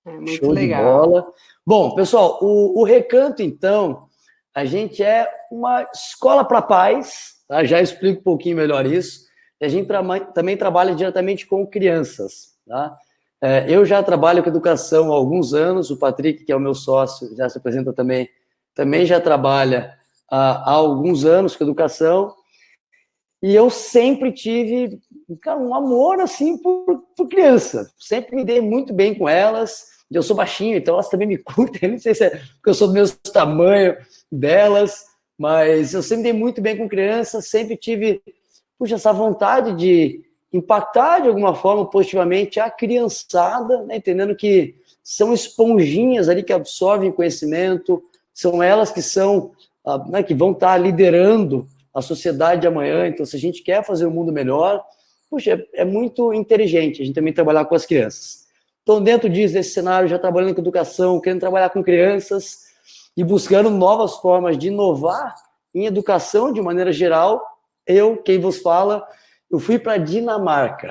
É muito Show de legal. bola. Bom, pessoal, o Recanto, então, a gente é uma escola para pais, tá? Já explico um pouquinho melhor isso. E a gente também trabalha diretamente com crianças, tá? Eu já trabalho com educação há alguns anos, o Patrick, que é o meu sócio, já se apresenta também já trabalha há alguns anos com educação, e eu sempre tive, cara, um amor, assim, por criança. Sempre me dei muito bem com elas. Eu sou baixinho, então elas também me curtem. Não sei se é porque eu sou do mesmo tamanho delas, mas eu sempre me dei muito bem com crianças. Sempre tive, puxa, essa vontade de impactar de alguma forma positivamente a criançada, né? Entendendo que são esponjinhas ali que absorvem conhecimento, são elas que são, né, que vão estar liderando a sociedade de amanhã. Então, se a gente quer fazer o mundo melhor, puxa, é muito inteligente a gente também trabalhar com as crianças. Então, dentro disso, desse cenário, já trabalhando com educação, querendo trabalhar com crianças e buscando novas formas de inovar em educação de maneira geral, quem vos fala, eu fui para a Dinamarca,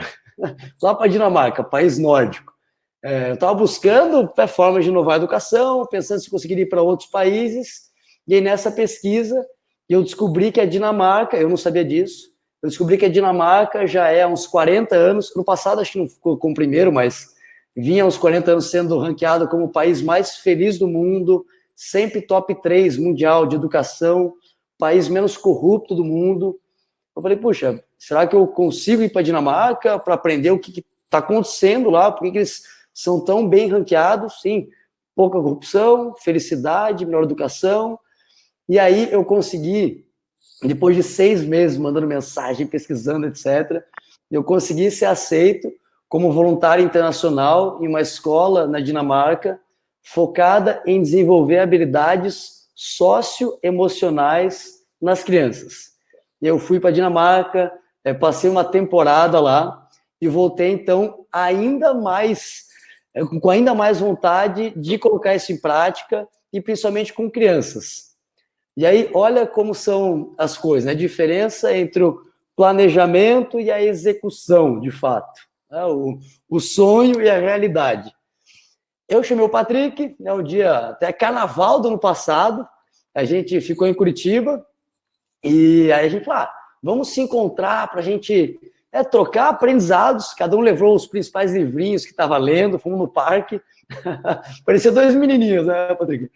lá para a Dinamarca, país nórdico. Eu estava buscando formas de inovar a educação, pensando se conseguiria ir para outros países, e aí nessa pesquisa eu descobri que a Dinamarca, eu não sabia disso, eu descobri que a Dinamarca já é há uns 40 anos, no passado acho que não ficou como primeiro, mas vinha há uns 40 anos sendo ranqueado como o país mais feliz do mundo, sempre top 3 mundial de educação, país menos corrupto do mundo. Eu falei, puxa, será que eu consigo ir para a Dinamarca para aprender o que está acontecendo lá, por que eles são tão bem ranqueados? Sim, pouca corrupção, felicidade, melhor educação. E aí eu consegui, depois de 6 meses mandando mensagem, pesquisando, etc., eu consegui ser aceito como voluntário internacional em uma escola na Dinamarca focada em desenvolver habilidades socioemocionais nas crianças. Eu fui para a Dinamarca, passei uma temporada lá e voltei, então, com ainda mais vontade de colocar isso em prática e principalmente com crianças. E aí, olha como são as coisas, né? A diferença entre o planejamento e a execução, de fato. Né? O sonho e a realidade. Eu chamei o Patrick, né, um dia, até carnaval do ano passado, a gente ficou em Curitiba, e aí a gente falou, vamos se encontrar para a gente trocar aprendizados, cada um levou os principais livrinhos que estava lendo, fomos no parque, parecia 2 menininhos, né, Patrick?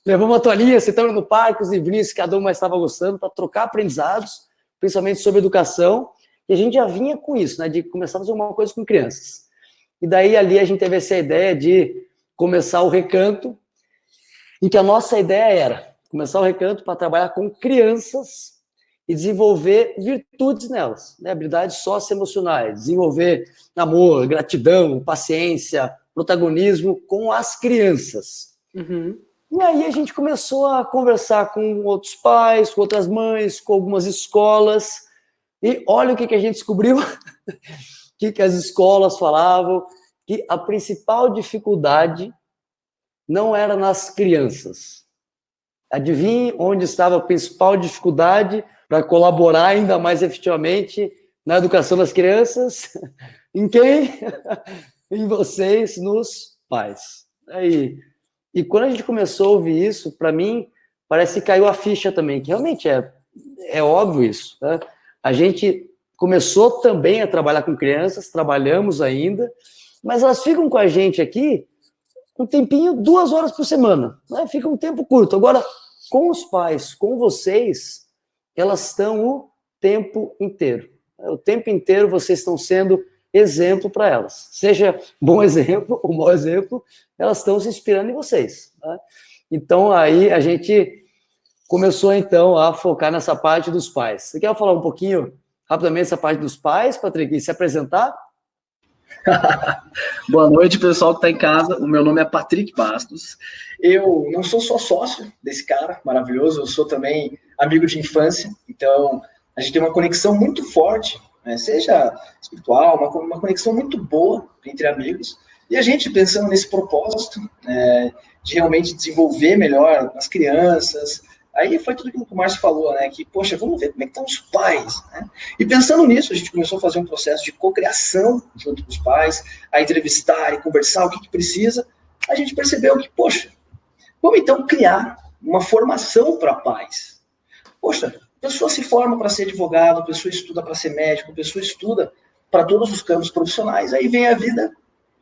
Levamos uma toalhinha, sentamos no parque, os livrinhos que cada um mais estava gostando, para trocar aprendizados, principalmente sobre educação, e a gente já vinha com isso, né, de começar a fazer uma coisa com crianças. E daí ali a gente teve essa ideia de começar o Recanto, em que a nossa ideia era começar o Recanto para trabalhar com crianças e desenvolver virtudes nelas, né, habilidades socioemocionais, desenvolver amor, gratidão, paciência, protagonismo com as crianças. Uhum. E aí a gente começou a conversar com outros pais, com outras mães, com algumas escolas, e olha o que a gente descobriu, o que as escolas falavam, que a principal dificuldade não era nas crianças. Adivinhe onde estava a principal dificuldade para colaborar ainda mais efetivamente na educação das crianças? Em quem? Em vocês, nos pais. E quando a gente começou a ouvir isso, para mim, parece que caiu a ficha também, que realmente é óbvio isso. Né? A gente começou também a trabalhar com crianças, trabalhamos ainda, mas elas ficam com a gente aqui um tempinho, 2 horas por semana. Né? Fica um tempo curto. Agora, com os pais, com vocês, elas estão o tempo inteiro. O tempo inteiro vocês estão sendo exemplo para elas. Seja bom exemplo ou mau exemplo, elas estão se inspirando em vocês. Né? Então, aí a gente começou, então, a focar nessa parte dos pais. Você quer falar um pouquinho, rapidamente, essa parte dos pais, Patrick, e se apresentar? Boa noite, pessoal que está em casa. O meu nome é Patrick Bastos. Eu não sou só sócio desse cara maravilhoso, eu sou também amigo de infância. Então, a gente tem uma conexão muito forte, né? Seja espiritual, uma conexão muito boa entre amigos. E a gente, pensando nesse propósito, de realmente desenvolver melhor as crianças, aí foi tudo aquilo que o Márcio falou, né? Que, poxa, vamos ver como é que estão os pais, né? E pensando nisso, a gente começou a fazer um processo de cocriação junto com os pais, a entrevistar e conversar o que precisa. a gente percebeu que, poxa, vamos então criar uma formação para pais. Poxa, a pessoa se forma para ser advogado, a pessoa estuda para ser médico, a pessoa estuda para todos os campos profissionais, aí vem a vida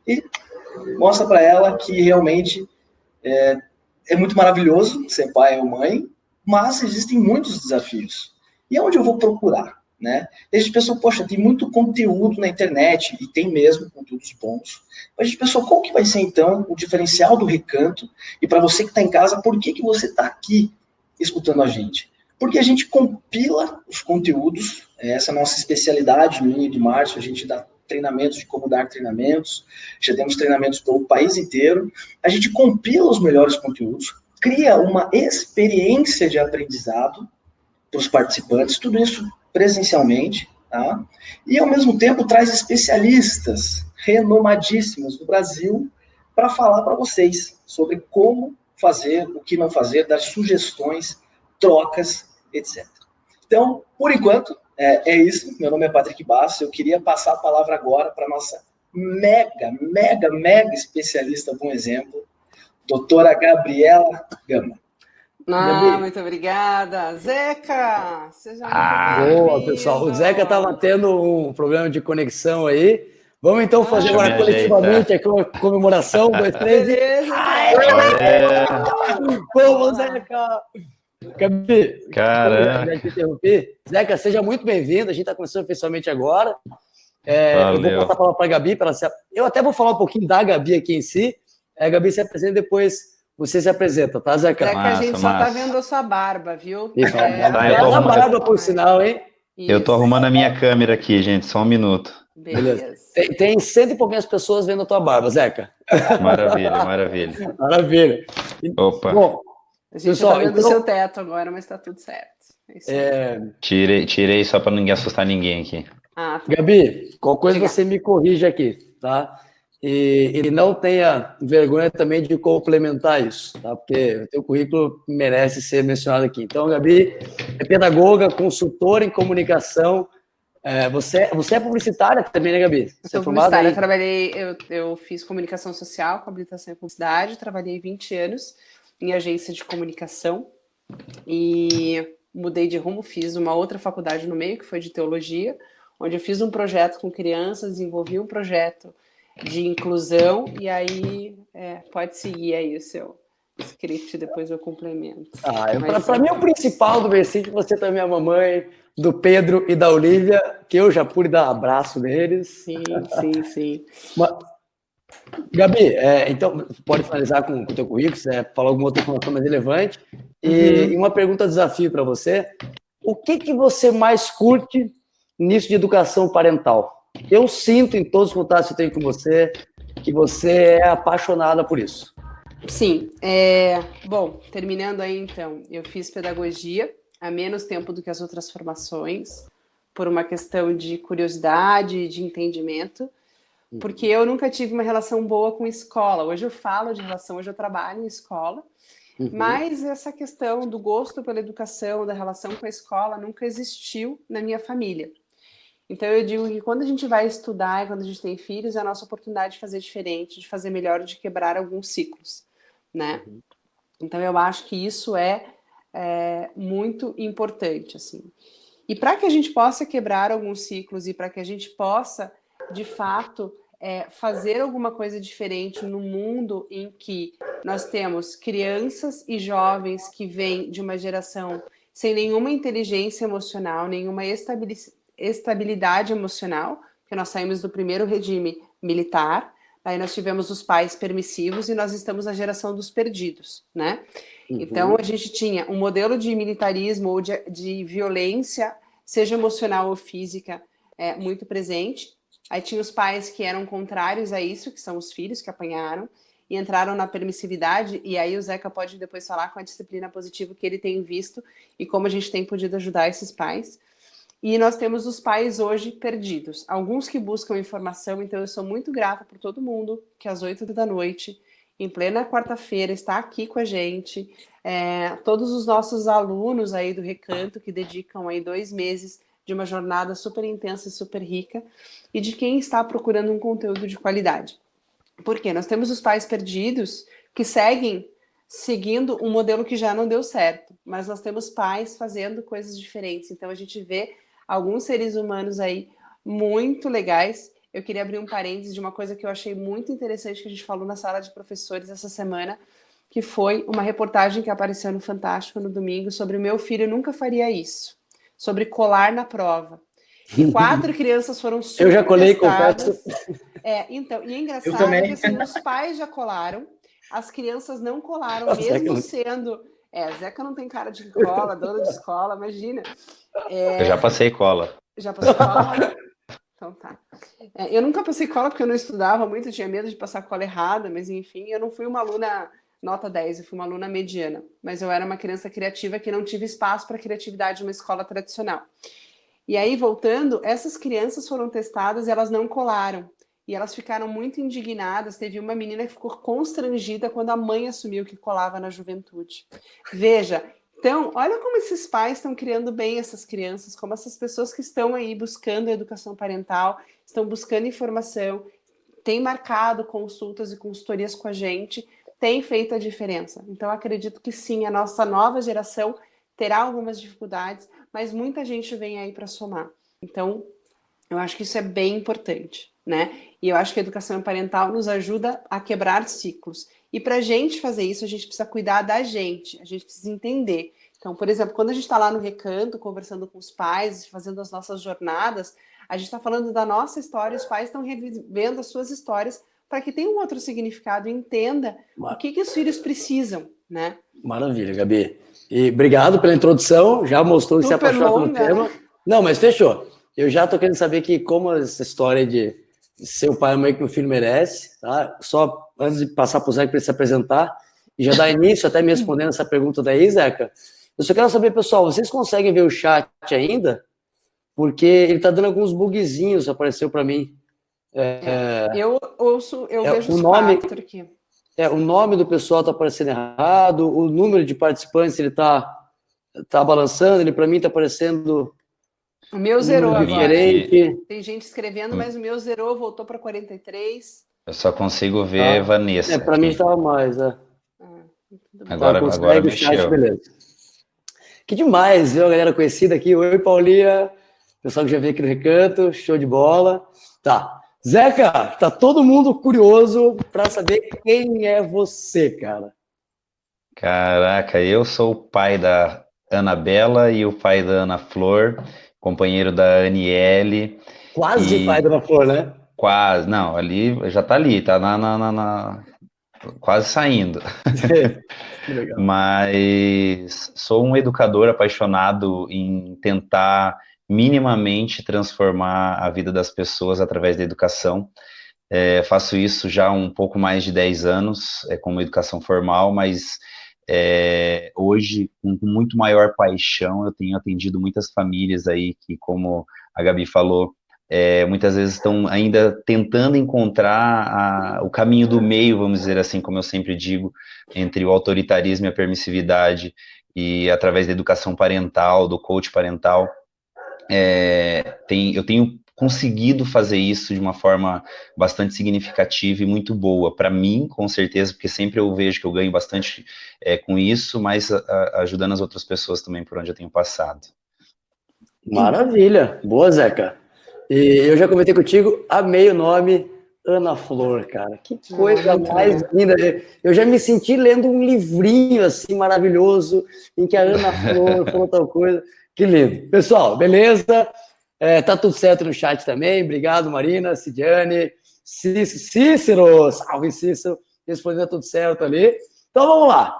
e mostra para ela que realmente é muito maravilhoso ser pai ou mãe, mas existem muitos desafios. E onde eu vou procurar? Né? E a gente pensou, poxa, tem muito conteúdo na internet, e tem mesmo conteúdos bons. Mas a gente pensou, qual que vai ser, então, o diferencial do Recanto? E para você que está em casa, por que você está aqui escutando a gente? Porque a gente compila os conteúdos, essa é a nossa especialidade no Linha de Março, a gente dá treinamentos de como dar treinamentos, já temos treinamentos pelo país inteiro, a gente compila os melhores conteúdos, cria uma experiência de aprendizado para os participantes, tudo isso presencialmente, tá? E ao mesmo tempo traz especialistas renomadíssimos do Brasil para falar para vocês sobre como fazer, o que não fazer, dar sugestões, trocas, etc. Então, por enquanto, é isso. Meu nome é Patrick Bastos. Eu queria passar a palavra agora para a nossa mega especialista, bom exemplo, doutora Gabriela Gama. Ah, muito obrigada. Zeca, seja muito bem-vindo. Boa, pessoal. O Zeca estava tendo um problema de conexão aí. Vamos então fazer agora coletivamente aqui uma comemoração. 2, 3 e... Beleza. Vamos, Zeca! Gabi, Caramba. já te interrompi. Zeca, seja muito bem-vindo. A gente está começando oficialmente agora. Eu vou passar a palavra para a Gabi. Eu até vou falar um pouquinho da Gabi aqui em si. A Gabi se apresenta e depois você se apresenta, tá, Zeca? Zeca, a gente só tá vendo a sua barba, viu? Isso, a barba, por sinal, hein? Isso. Eu tô arrumando a minha câmera aqui, gente. Só um minuto. Beleza. Tem 100 e pouquinhas pessoas vendo a tua barba, Zeca. Maravilha. Maravilha. Opa. Bom, a gente tá vendo o seu teto agora, mas tá tudo certo. Tirei só para ninguém assustar ninguém aqui. Tá. Gabi, qualquer coisa você me corrige aqui, tá? E não tenha vergonha também de complementar isso, tá? Porque o teu currículo merece ser mencionado aqui. Então, Gabi é pedagoga, consultora em comunicação. Você é publicitária também, né, Gabi? Você é publicitária. Eu fiz comunicação social, com habilitação em publicidade, trabalhei 20 anos em agência de comunicação e mudei de rumo, fiz uma outra faculdade no meio, que foi de teologia, onde eu fiz um projeto com crianças, desenvolvi um projeto de inclusão, e aí pode seguir aí o seu script, depois eu complemento. Para mim, o principal do versículo, você também é a mamãe do Pedro e da Olivia, que eu já pude dar abraço neles. Sim. Gabi, então, pode finalizar com o teu currículo, se falar alguma outra informação mais relevante. E uma pergunta desafio para você. O que você mais curte nisso de educação parental? Eu sinto em todos os contatos que eu tenho com você que você é apaixonada por isso. Sim. Bom, terminando aí então, eu fiz pedagogia há menos tempo do que as outras formações, por uma questão de curiosidade, de entendimento, porque eu nunca tive uma relação boa com escola. Hoje eu falo de relação, hoje eu trabalho em escola, mas essa questão do gosto pela educação, da relação com a escola, nunca existiu na minha família. Então eu digo que quando a gente vai estudar e quando a gente tem filhos, é a nossa oportunidade de fazer diferente, de fazer melhor, de quebrar alguns ciclos, né? Então eu acho que isso é muito importante, assim. E para que a gente possa quebrar alguns ciclos e para que a gente possa, de fato, fazer alguma coisa diferente no mundo em que nós temos crianças e jovens que vêm de uma geração sem nenhuma inteligência emocional, nenhuma estabilidade emocional, porque nós saímos do primeiro regime militar, aí nós tivemos os pais permissivos e nós estamos na geração dos perdidos, né? Então a gente tinha um modelo de militarismo ou de violência, seja emocional ou física, muito presente. Aí tinha os pais que eram contrários a isso, que são os filhos que apanharam, e entraram na permissividade, e aí o Zeca pode depois falar com a disciplina positiva que ele tem visto e como a gente tem podido ajudar esses pais. E nós temos os pais hoje perdidos. Alguns que buscam informação, então eu sou muito grata por todo mundo que às 20h, em plena quarta-feira, está aqui com a gente. Todos os nossos alunos aí do Recanto que dedicam aí 2 meses de uma jornada super intensa e super rica, e de quem está procurando um conteúdo de qualidade. Por quê? Nós temos os pais perdidos que seguindo um modelo que já não deu certo, mas nós temos pais fazendo coisas diferentes. Então a gente vê alguns seres humanos aí muito legais. Eu queria abrir um parênteses de uma coisa que eu achei muito interessante que a gente falou na sala de professores essa semana, que foi uma reportagem que apareceu no Fantástico no domingo sobre o meu filho nunca faria isso, sobre colar na prova. E 4 crianças foram super Eu já colei, testadas. confesso. Então, e é Eu engraçado também. que assim, os pais já colaram, as crianças não colaram, Nossa, Zeca mesmo não- sendo. Zeca não tem cara de cola, dona de escola, imagina. Eu já passei cola. Já passou cola? Então tá. Eu nunca passei cola porque eu não estudava muito, eu tinha medo de passar cola errada, mas enfim, eu não fui uma aluna nota 10, eu fui uma aluna mediana. Mas eu era uma criança criativa que não tive espaço para criatividade em uma escola tradicional. E aí, voltando, essas crianças foram testadas e elas não colaram. E elas ficaram muito indignadas. Teve uma menina que ficou constrangida quando a mãe assumiu que colava na juventude. Veja, então, olha como esses pais estão criando bem essas crianças, como essas pessoas que estão aí buscando a educação parental, estão buscando informação, têm marcado consultas e consultorias com a gente, tem feito a diferença. Então, acredito que sim, a nossa nova geração terá algumas dificuldades, mas muita gente vem aí para somar. Então, eu acho que isso é bem importante, né? E eu acho que a educação parental nos ajuda a quebrar ciclos. E para a gente fazer isso, a gente precisa cuidar da gente, a gente precisa entender. Então, por exemplo, quando a gente está lá no Recanto, conversando com os pais, fazendo as nossas jornadas, a gente está falando da nossa história, os pais estão revivendo as suas histórias para que tenha um outro significado e entenda o que os filhos precisam, né? Maravilha, Gabi. E obrigado pela introdução, já mostrou que se Super apaixonou pelo longa, tema. né? Não, mas fechou. Eu já tô querendo saber que como essa história de ser o pai e a mãe que meu filho merece, tá? Só antes de passar para o Zeca para ele se apresentar e já dar início até me respondendo essa pergunta daí, Zeca, eu só quero saber, pessoal, vocês conseguem ver o chat ainda? Porque ele tá dando alguns bugzinhos, apareceu para mim. Eu vejo O os nome, 4 aqui. o nome do pessoal tá aparecendo errado, o número de participantes ele tá balançando, ele para mim tá aparecendo O meu um zerou número agora. diferente. Tem gente escrevendo, mas o meu zerou, voltou para 43. Eu só consigo ver Tá? Vanessa Para mim aqui. estava mais, né? Tudo bem. Tá, Agora consegue o chat, mexeu. beleza. Que demais, viu, a galera conhecida aqui. Oi, Paulinha. Pessoal que já veio aqui no Recanto, show de bola. Tá. Zeca, tá todo mundo curioso para saber quem é você, cara. Caraca, eu sou o pai da Anabela e o pai da Ana Flor, companheiro da Aniele. Quase E pai da Ana Flor, né? quase, não, ali já tá ali, tá quase saindo. Que legal. Mas sou um educador apaixonado em tentar minimamente transformar a vida das pessoas através da educação. Faço isso já há um pouco mais de 10 anos, como educação formal, mas hoje, com muito maior paixão, eu tenho atendido muitas famílias aí que, como a Gabi falou, muitas vezes estão ainda tentando encontrar o caminho do meio, vamos dizer assim, como eu sempre digo, entre o autoritarismo e a permissividade, e através da educação parental, do coach parental, eu tenho conseguido fazer isso de uma forma bastante significativa e muito boa para mim, com certeza, porque sempre eu vejo que eu ganho bastante com isso, mas ajudando as outras pessoas também por onde eu tenho passado. Maravilha. Boa, Zeca. E eu já comentei contigo, amei o nome Ana Flor, cara. Que coisa mais linda. Eu já me senti lendo um livrinho assim maravilhoso em que a Ana Flor falou tal coisa. Que lindo. Pessoal, beleza? Tá tudo certo no chat também. Obrigado, Marina, Cidiane, Cícero, salve Cícero, respondendo tudo certo ali. Então vamos lá.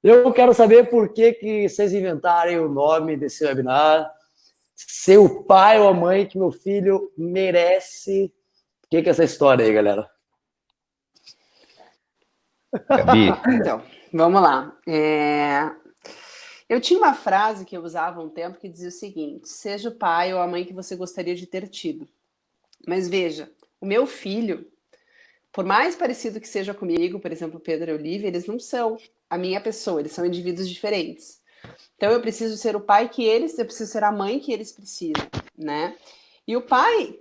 Eu quero saber por que vocês inventarem o nome desse webinar. Ser o pai ou a mãe que meu filho merece. O que é essa história aí, galera? Gabi? Então, vamos lá. Eu tinha uma frase que eu usava há um tempo que dizia o seguinte: seja o pai ou a mãe que você gostaria de ter tido. Mas veja, o meu filho, por mais parecido que seja comigo, por exemplo, Pedro e Olivia, eles não são a minha pessoa, eles são indivíduos diferentes. Então eu preciso ser o pai que eles, eu preciso ser a mãe que eles precisam, né? E o pai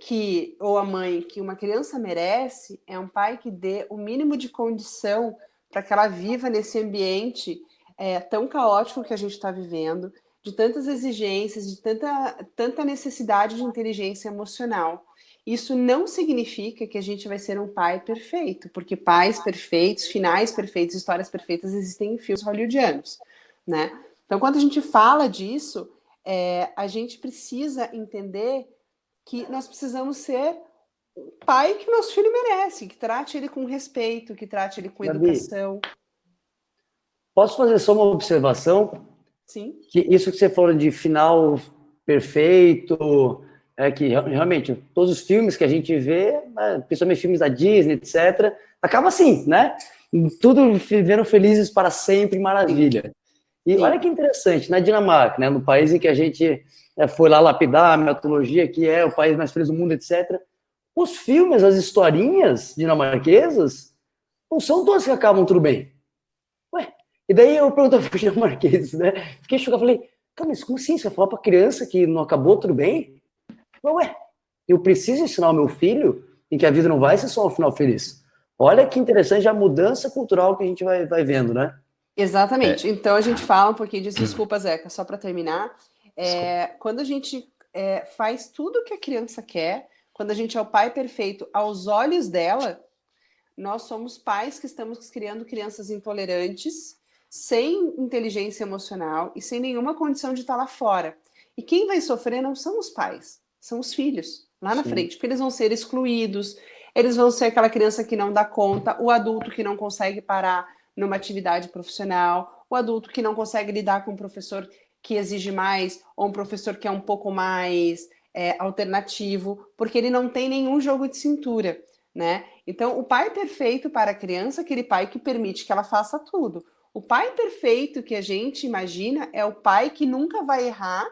ou a mãe que uma criança merece é um pai que dê o mínimo de condição para que ela viva nesse ambiente tão caótico que a gente está vivendo, de tantas exigências, de tanta necessidade de inteligência emocional. Isso não significa que a gente vai ser um pai perfeito, porque pais perfeitos, finais perfeitos, histórias perfeitas existem em filmes hollywoodianos, né? Então, quando a gente fala disso, a gente precisa entender que nós precisamos ser o pai que o nosso filho merece, que trate ele com respeito, que trate ele com Gabi, educação. posso fazer só uma observação? Sim. Que isso que você falou de final perfeito, que realmente todos os filmes que a gente vê, principalmente filmes da Disney, etc., acaba assim, né? Tudo vivendo felizes para sempre, maravilha. E olha que interessante, na Dinamarca, né, no país em que a gente foi lá lapidar a mitologia, que é o país mais feliz do mundo, etc., os filmes, as historinhas dinamarquesas, não são todas que acabam tudo bem. Ué, e daí eu perguntei para os dinamarqueses, né? Fiquei chocado, falei, cara, mas como assim? Você vai falar para criança que não acabou tudo bem? Ué, eu preciso ensinar o meu filho em que a vida não vai ser só um final feliz. Olha que interessante a mudança cultural que a gente vai vendo, né? Exatamente. Então a gente fala um pouquinho disso. Desculpa, Zeca, só para terminar. Quando a gente faz tudo o que a criança quer, quando a gente é o pai perfeito aos olhos dela, nós somos pais que estamos criando crianças intolerantes, sem inteligência emocional e sem nenhuma condição de estar lá fora. E quem vai sofrer não são os pais, são os filhos, lá na frente, porque eles vão ser excluídos, eles vão ser aquela criança que não dá conta, o adulto que não consegue parar numa atividade profissional, o adulto que não consegue lidar com um professor que exige mais, ou um professor que é um pouco mais alternativo, porque ele não tem nenhum jogo de cintura, né? Então, o pai perfeito para a criança é aquele pai que permite que ela faça tudo. O pai perfeito que a gente imagina é o pai que nunca vai errar,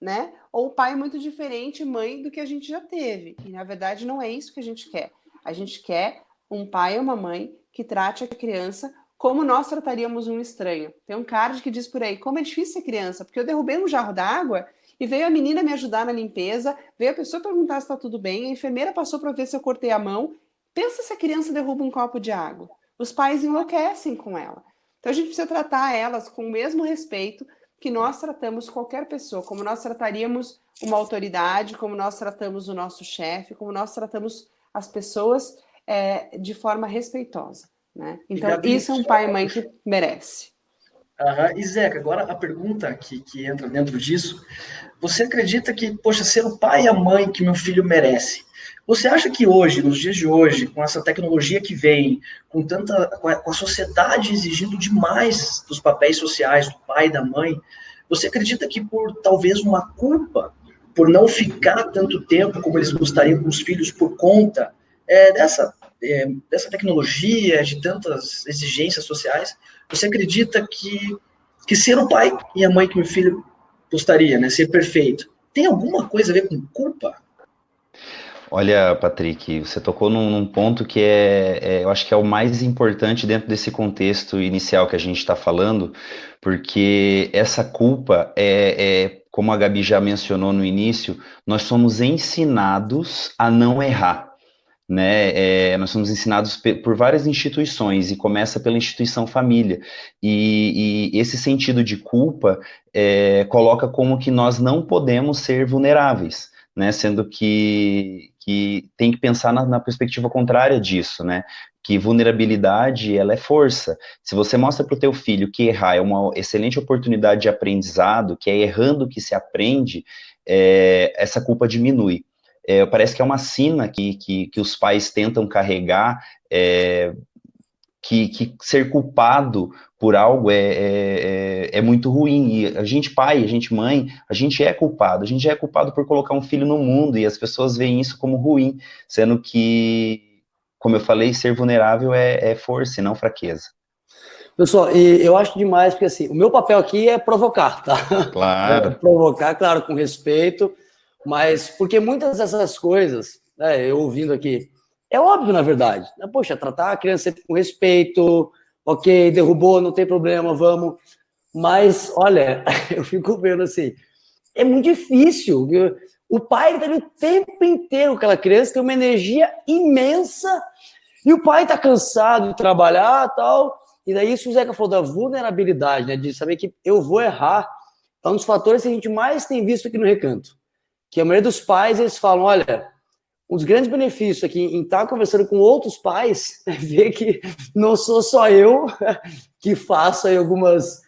né? Ou o pai muito diferente, mãe, do que a gente já teve. E, na verdade, não é isso que a gente quer. A gente quer um pai ou uma mãe que trate a criança como nós trataríamos um estranho. Tem um card que diz por aí, como é difícil ser criança, porque eu derrubei um jarro d'água e veio a menina me ajudar na limpeza, veio a pessoa perguntar se está tudo bem, a enfermeira passou para ver se eu cortei a mão. Pensa se a criança derruba um copo de água. Os pais enlouquecem com ela. Então a gente precisa tratar elas com o mesmo respeito que nós tratamos qualquer pessoa, como nós trataríamos uma autoridade, como nós tratamos o nosso chefe, como nós tratamos as pessoas de forma respeitosa, né? Então, Gabi, isso é um pai e mãe que merece. E Zeca, agora a pergunta que entra dentro disso, você acredita que, poxa, ser o pai e a mãe que meu filho merece, você acha que hoje, nos dias de hoje, com essa tecnologia que vem, com a sociedade exigindo demais dos papéis sociais do pai e da mãe, você acredita que por talvez uma culpa, por não ficar tanto tempo como eles gostariam com os filhos por conta dessa tecnologia, de tantas exigências sociais, você acredita que ser o pai e a mãe que meu filho gostaria, né, ser perfeito, tem alguma coisa a ver com culpa? Olha, Patrick, você tocou num ponto que eu acho que é o mais importante dentro desse contexto inicial que a gente está falando, porque essa culpa como a Gabi já mencionou no início, nós somos ensinados a não errar, né? Nós somos ensinados por várias instituições e começa pela instituição família. E esse sentido de culpa coloca como que nós não podemos ser vulneráveis, né? Sendo que tem que pensar na perspectiva contrária disso, né? Que vulnerabilidade, ela é força. Se você mostra para o teu filho que errar é uma excelente oportunidade de aprendizado, que é errando que se aprende, essa culpa diminui. Parece que é uma sina que os pais tentam carregar, que ser culpado por algo é muito ruim. E a gente pai, a gente mãe, a gente é culpado por colocar um filho no mundo, e as pessoas veem isso como ruim, sendo que, como eu falei, ser vulnerável é força e não fraqueza. Pessoal, e eu acho demais, porque assim, o meu papel aqui é provocar, tá? Claro. Provocar, claro, com respeito, mas porque muitas dessas coisas, né, eu ouvindo aqui, é óbvio, na verdade. Né? Poxa, tratar a criança sempre com respeito, ok, derrubou, não tem problema, vamos. Mas, olha, eu fico vendo assim, é muito difícil. O pai está ali o tempo inteiro com aquela criança, tem uma energia imensa, e o pai está cansado de trabalhar e tal. E daí isso o Zeca falou da vulnerabilidade, né? De saber que eu vou errar. É um dos fatores que a gente mais tem visto aqui no Recanto. Que a maioria dos pais, eles falam, olha, um dos grandes benefícios aqui em estar conversando com outros pais é ver que não sou só eu que faço aí algumas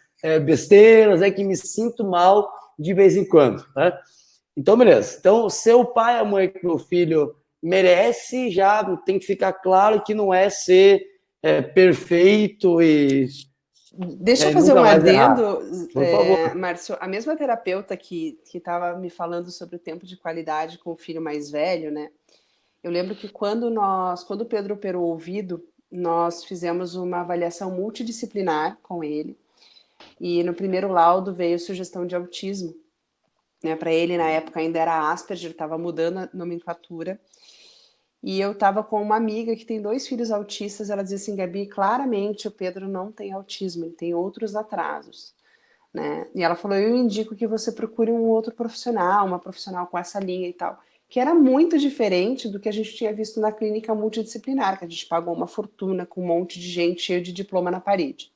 besteiras, que me sinto mal de vez em quando, né? Então, beleza. Então, ser o pai e a mãe que meu filho merece, já tem que ficar claro que não é ser perfeito e... Deixa eu fazer um adendo, Márcio. A mesma terapeuta que estava me falando sobre o tempo de qualidade com o filho mais velho, né? Eu lembro que quando o Pedro operou o ouvido, nós fizemos uma avaliação multidisciplinar com ele. E no primeiro laudo veio sugestão de autismo, né? Para ele, na época, ainda era Asperger, estava mudando a nomenclatura. E eu estava com uma amiga que tem 2 filhos autistas, ela dizia assim, Gabi, claramente o Pedro não tem autismo, ele tem outros atrasos, né? E ela falou, eu indico que você procure um outro profissional, uma profissional com essa linha e tal, que era muito diferente do que a gente tinha visto na clínica multidisciplinar, que a gente pagou uma fortuna com um monte de gente cheio de diploma na parede.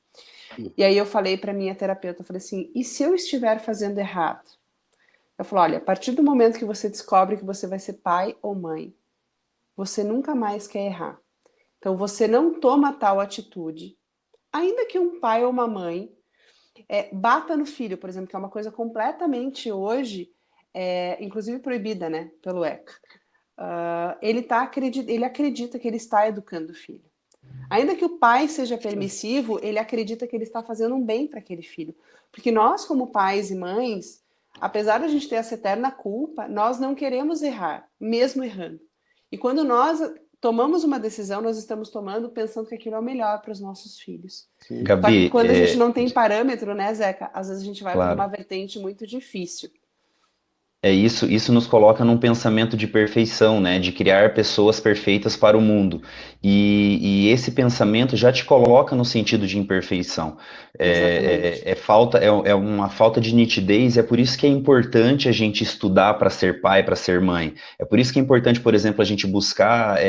E aí eu falei para minha terapeuta, eu falei assim, e se eu estiver fazendo errado? Eu falei, olha, a partir do momento que você descobre que você vai ser pai ou mãe, você nunca mais quer errar. Então, você não toma tal atitude, ainda que um pai ou uma mãe bata no filho, por exemplo, que é uma coisa completamente hoje, inclusive proibida, né, pelo ECA. Ele acredita que ele está educando o filho. Ainda que o pai seja permissivo, ele acredita que ele está fazendo um bem para aquele filho. Porque nós, como pais e mães, apesar de a gente ter essa eterna culpa, nós não queremos errar, mesmo errando. E quando nós tomamos uma decisão, nós estamos tomando pensando que aquilo é o melhor para os nossos filhos. Gabi, só que quando a gente não tem parâmetro, né, Zeca? Às vezes a gente vai claro, por uma vertente muito difícil. Isso nos coloca num pensamento de perfeição, né? De criar pessoas perfeitas para o mundo. E esse pensamento já te coloca no sentido de imperfeição. É uma falta de nitidez, é por isso que é importante a gente estudar para ser pai, para ser mãe. É por isso que é importante, por exemplo, a gente buscar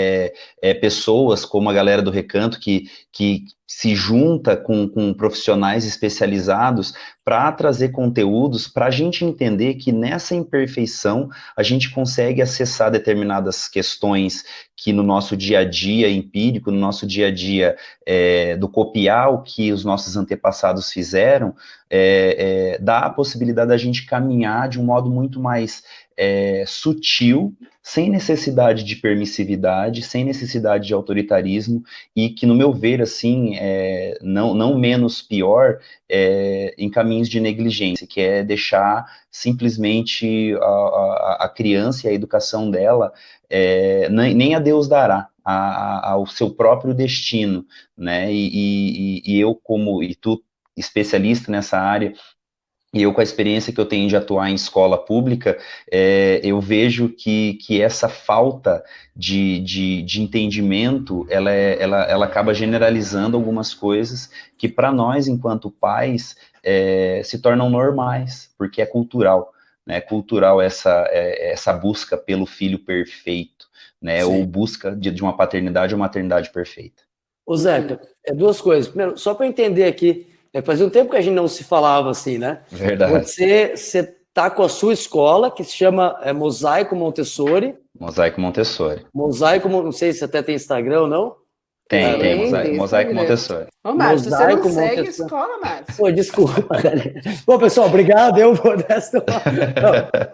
pessoas como a galera do Recanto que se junta com profissionais especializados para trazer conteúdos, para a gente entender que nessa imperfeição a gente consegue acessar determinadas questões que no nosso dia a dia empírico, no nosso dia a dia do copiar o que os nossos antepassados fizeram, dá a possibilidade da gente caminhar de um modo muito mais sutil, sem necessidade de permissividade, sem necessidade de autoritarismo, e que, no meu ver, assim, não menos pior, em caminhos de negligência, que é deixar simplesmente a criança e a educação dela, nem a Deus dará, ao seu próprio destino, né? E eu, e tu, especialista nessa área, e eu, com a experiência que eu tenho de atuar em escola pública, eu vejo que essa falta de entendimento, ela acaba generalizando algumas coisas que, para nós, enquanto pais, se tornam normais, porque é cultural, né? É cultural essa busca pelo filho perfeito, né? Sim. Ou busca de uma paternidade ou maternidade perfeita. Ô, Zeca, 2 coisas. Primeiro, só para eu entender aqui, fazia um tempo que a gente não se falava assim, né? Verdade. Você está com a sua escola, que se chama Mosaico Montessori. Mosaico Montessori. Mosaico, não sei se até tem Instagram ou não. Tem, Mosaico Montessori. Ô, Márcio, você não segue a escola, Márcio. Pô, desculpa, galera. Bom, pessoal, obrigado, eu vou dessa.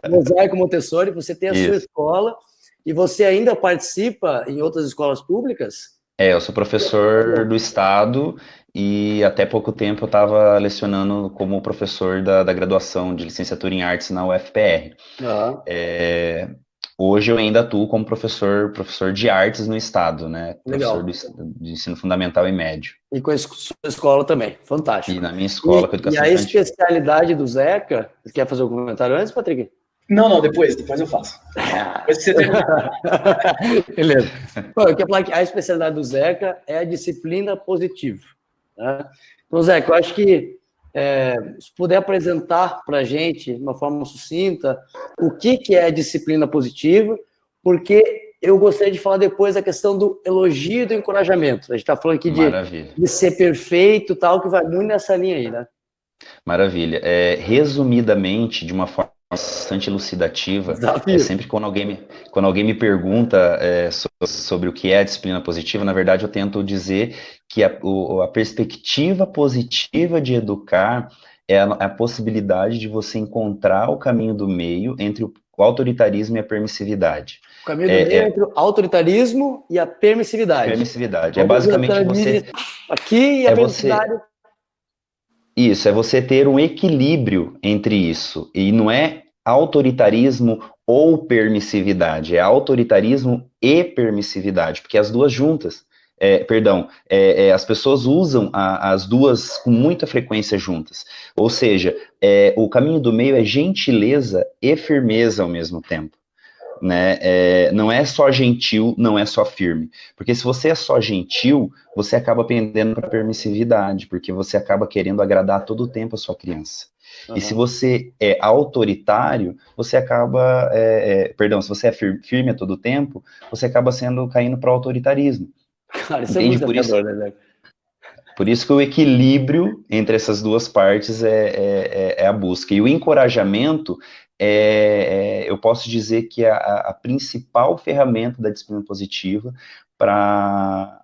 Mosaico Montessori, você tem a sua escola e você ainda participa em outras escolas públicas? Eu sou professor do estado e até pouco tempo eu estava lecionando como professor da graduação de licenciatura em artes na UFPR. Hoje eu ainda atuo como professor de artes no estado, né? Legal. Professor de ensino fundamental e médio. E com a sua escola também, fantástico. E na minha escola com educação infantil. E a especialidade do Zeca, você quer fazer um comentário antes, Patrick? Não, depois eu faço. Beleza. Bom, eu quero falar que a especialidade do Zeca é a disciplina positiva. Né? Então, Zeca, eu acho que Se puder apresentar para a gente, de uma forma sucinta, o que é a disciplina positiva, porque eu gostaria de falar depois da questão do elogio e do encorajamento. A gente está falando aqui de ser perfeito, tal, que vai muito nessa linha aí, né? Maravilha. Resumidamente, de uma forma bastante elucidativa, sempre quando alguém me pergunta sobre o que é a disciplina positiva, na verdade eu tento dizer que a perspectiva positiva de educar é a possibilidade de você encontrar o caminho do meio entre o autoritarismo e a permissividade. O caminho do meio entre o autoritarismo e a permissividade. Permissividade. É basicamente você... Aqui e a permissividade... Isso, é você ter um equilíbrio entre isso. E não é autoritarismo ou permissividade, é autoritarismo e permissividade, porque as duas juntas, as pessoas usam as duas com muita frequência juntas. Ou seja, o caminho do meio é gentileza e firmeza ao mesmo tempo. Né? Não é só gentil, não é só firme. Porque se você é só gentil, você acaba pendendo para permissividade, porque você acaba querendo agradar todo o tempo a sua criança. Uhum. E se você é autoritário, você acaba, se você é firme a todo tempo, você acaba caindo para o autoritarismo. Cara, isso entende? É muito desafiador, né? Por isso que o equilíbrio entre essas duas partes é a busca. E o encorajamento, eu posso dizer que é a principal ferramenta da disciplina positiva para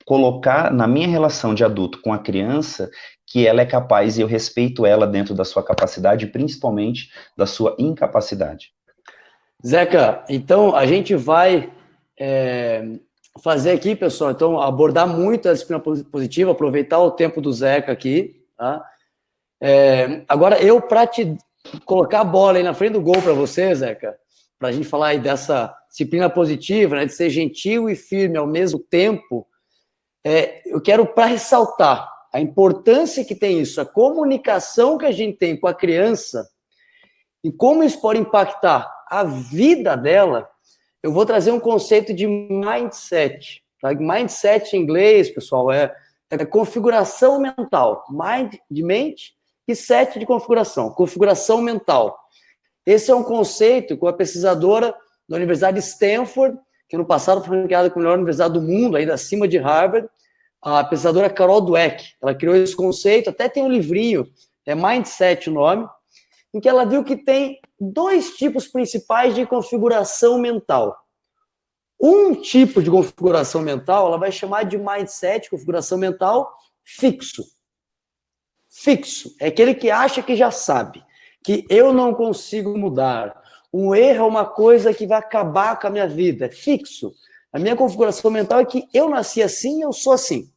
colocar na minha relação de adulto com a criança que ela é capaz e eu respeito ela dentro da sua capacidade, principalmente da sua incapacidade. Zeca, então a gente vai... fazer aqui, pessoal, então, abordar muito a disciplina positiva, aproveitar o tempo do Zeca aqui, tá? Agora, para te colocar a bola aí na frente do gol para você, Zeca, para a gente falar aí dessa disciplina positiva, né, de ser gentil e firme ao mesmo tempo, eu quero para ressaltar a importância que tem isso, a comunicação que a gente tem com a criança e como isso pode impactar a vida dela. Eu vou trazer um conceito de mindset. Tá? Mindset em inglês, pessoal, é configuração mental. Mind de mente e set de configuração. Configuração mental. Esse é um conceito que a pesquisadora da Universidade de Stanford, que no passado foi ranqueada como a melhor universidade do mundo, ainda acima de Harvard, a pesquisadora Carol Dweck. Ela criou esse conceito, até tem um livrinho, Mindset o nome, em que ela viu que tem 2 tipos principais de configuração mental. Um tipo de configuração mental, ela vai chamar de mindset, configuração mental, fixo. Fixo. É aquele que acha que já sabe, que eu não consigo mudar. Um erro é uma coisa que vai acabar com a minha vida. É fixo. A minha configuração mental é que eu nasci assim, eu sou assim.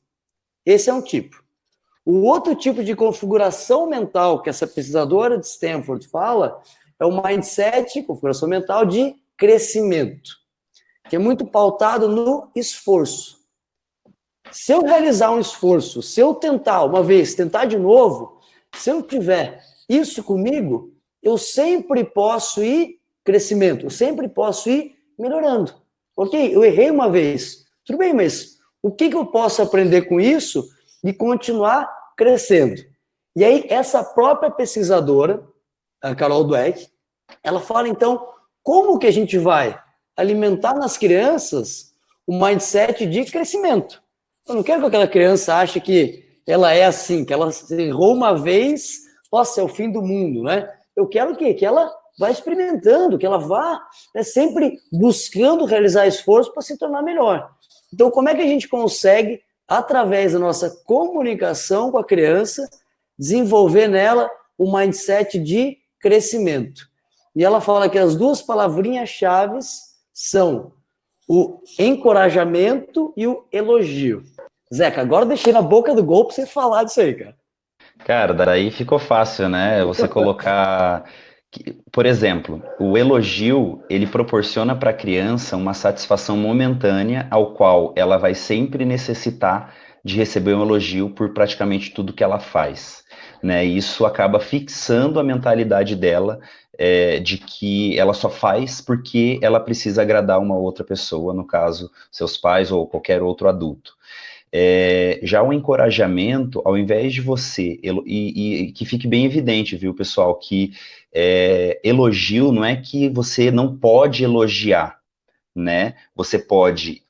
Esse é um tipo. O outro tipo de configuração mental que essa pesquisadora de Stanford fala é o mindset, configuração mental de crescimento, que é muito pautado no esforço. Se eu realizar um esforço, se eu tentar uma vez, tentar de novo, se eu tiver isso comigo, eu sempre posso ir crescimento, eu sempre posso ir melhorando. Ok, eu errei uma vez, tudo bem, mas o que eu posso aprender com isso e continuar crescendo? E aí, essa própria pesquisadora, a Carol Dweck, ela fala, então, como que a gente vai alimentar nas crianças o mindset de crescimento? Eu não quero que aquela criança ache que ela é assim, que ela errou uma vez, nossa, é o fim do mundo, né? Eu quero o quê? Que ela vá experimentando, que ela vá sempre buscando realizar esforço para se tornar melhor. Então, como é que a gente consegue, através da nossa comunicação com a criança, desenvolver nela o mindset de crescimento? E ela fala que as 2 palavrinhas-chave são o encorajamento e o elogio. Zeca, agora eu deixei na boca do gol para você falar disso aí, cara. Cara, daí ficou fácil, né? Você colocar... Por exemplo, o elogio, ele proporciona para a criança uma satisfação momentânea, ao qual ela vai sempre necessitar de receber um elogio por praticamente tudo que ela faz, né? E isso acaba fixando a mentalidade dela, de que ela só faz porque ela precisa agradar uma outra pessoa, no caso, seus pais ou qualquer outro adulto. Já o encorajamento, ao invés de você, e que fique bem evidente, viu, pessoal, que elogio não é que você não pode elogiar, né? Você pode,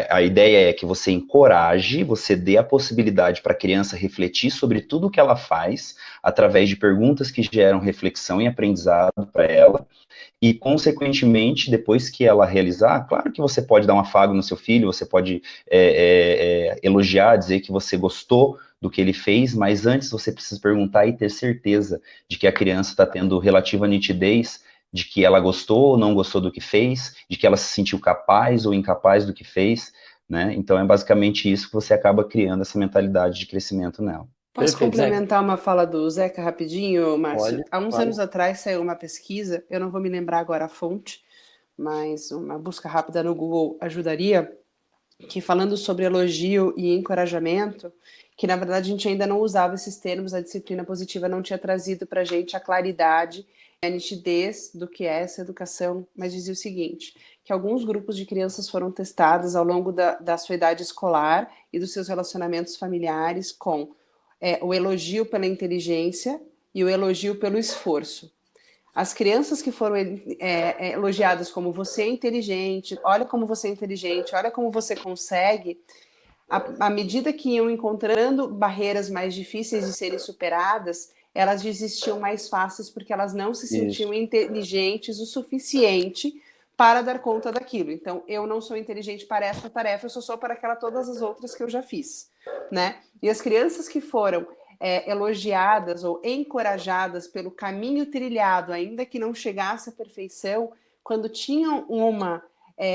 a ideia é que você encoraje, você dê a possibilidade para a criança refletir sobre tudo o que ela faz, através de perguntas que geram reflexão e aprendizado para ela, e, consequentemente, depois que ela realizar, claro que você pode dar um afago no seu filho, você pode elogiar, dizer que você gostou do que ele fez, mas antes você precisa perguntar e ter certeza de que a criança está tendo relativa nitidez de que ela gostou ou não gostou do que fez, de que ela se sentiu capaz ou incapaz do que fez, né? Então é basicamente isso que você acaba criando essa mentalidade de crescimento nela. Posso Perfeito, Zeca. complementar uma fala do Zeca rapidinho, Márcio? Pode, Há uns pode. anos atrás saiu uma pesquisa, eu não vou me lembrar agora a fonte, mas uma busca rápida no Google ajudaria, que falando sobre elogio e encorajamento, que na verdade a gente ainda não usava esses termos, a disciplina positiva não tinha trazido para a gente a claridade e a nitidez do que é essa educação, mas dizia o seguinte, que alguns grupos de crianças foram testados ao longo da sua idade escolar e dos seus relacionamentos familiares com o elogio pela inteligência e o elogio pelo esforço. As crianças que foram elogiadas como você é inteligente, olha como você é inteligente, olha como você consegue, à medida que iam encontrando barreiras mais difíceis de serem superadas, elas desistiam mais fáceis porque elas não se sentiam inteligentes o suficiente para dar conta daquilo. Então, eu não sou inteligente para essa tarefa, eu só sou para todas as outras que eu já fiz, né? E as crianças que foram elogiadas ou encorajadas pelo caminho trilhado, ainda que não chegasse à perfeição, quando tinham uma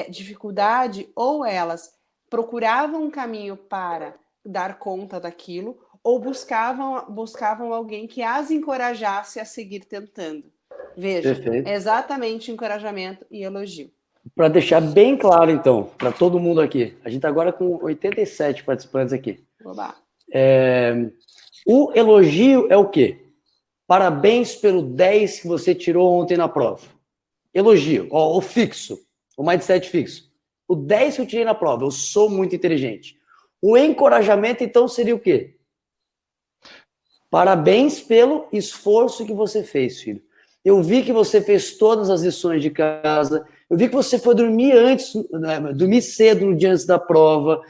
dificuldade, ou elas procuravam um caminho para dar conta daquilo, ou buscavam alguém que as encorajasse a seguir tentando. Veja, Perfeito. exatamente encorajamento e elogio. Para deixar bem claro, então, para todo mundo aqui, a gente está agora com 87 participantes aqui. Oba. O elogio é o quê? Parabéns pelo 10 que você tirou ontem na prova. Elogio, o fixo, o mindset fixo. O 10 que eu tirei na prova, eu sou muito inteligente. O encorajamento, então, seria o quê? Parabéns pelo esforço que você fez, filho. Eu vi que você fez todas as lições de casa. Eu vi que você foi dormir antes, dormir cedo no dia antes da prova.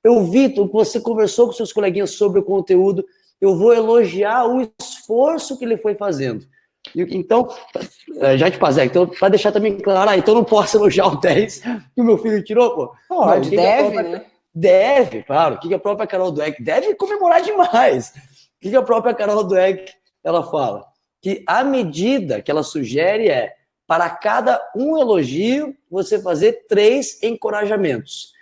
Eu vi que você conversou com seus coleguinhas sobre o conteúdo. Eu vou elogiar o esforço que ele foi fazendo. Então, já te passei, então, para deixar também claro, então não posso elogiar o 10 que o meu filho tirou, pô. Pode, deve, né? Deve, claro. O que a própria Carol Dweck deve comemorar demais. O que a própria Carol Dweck ela fala? Que a medida que ela sugere é, para cada um elogio, você fazer 3 encorajamentos.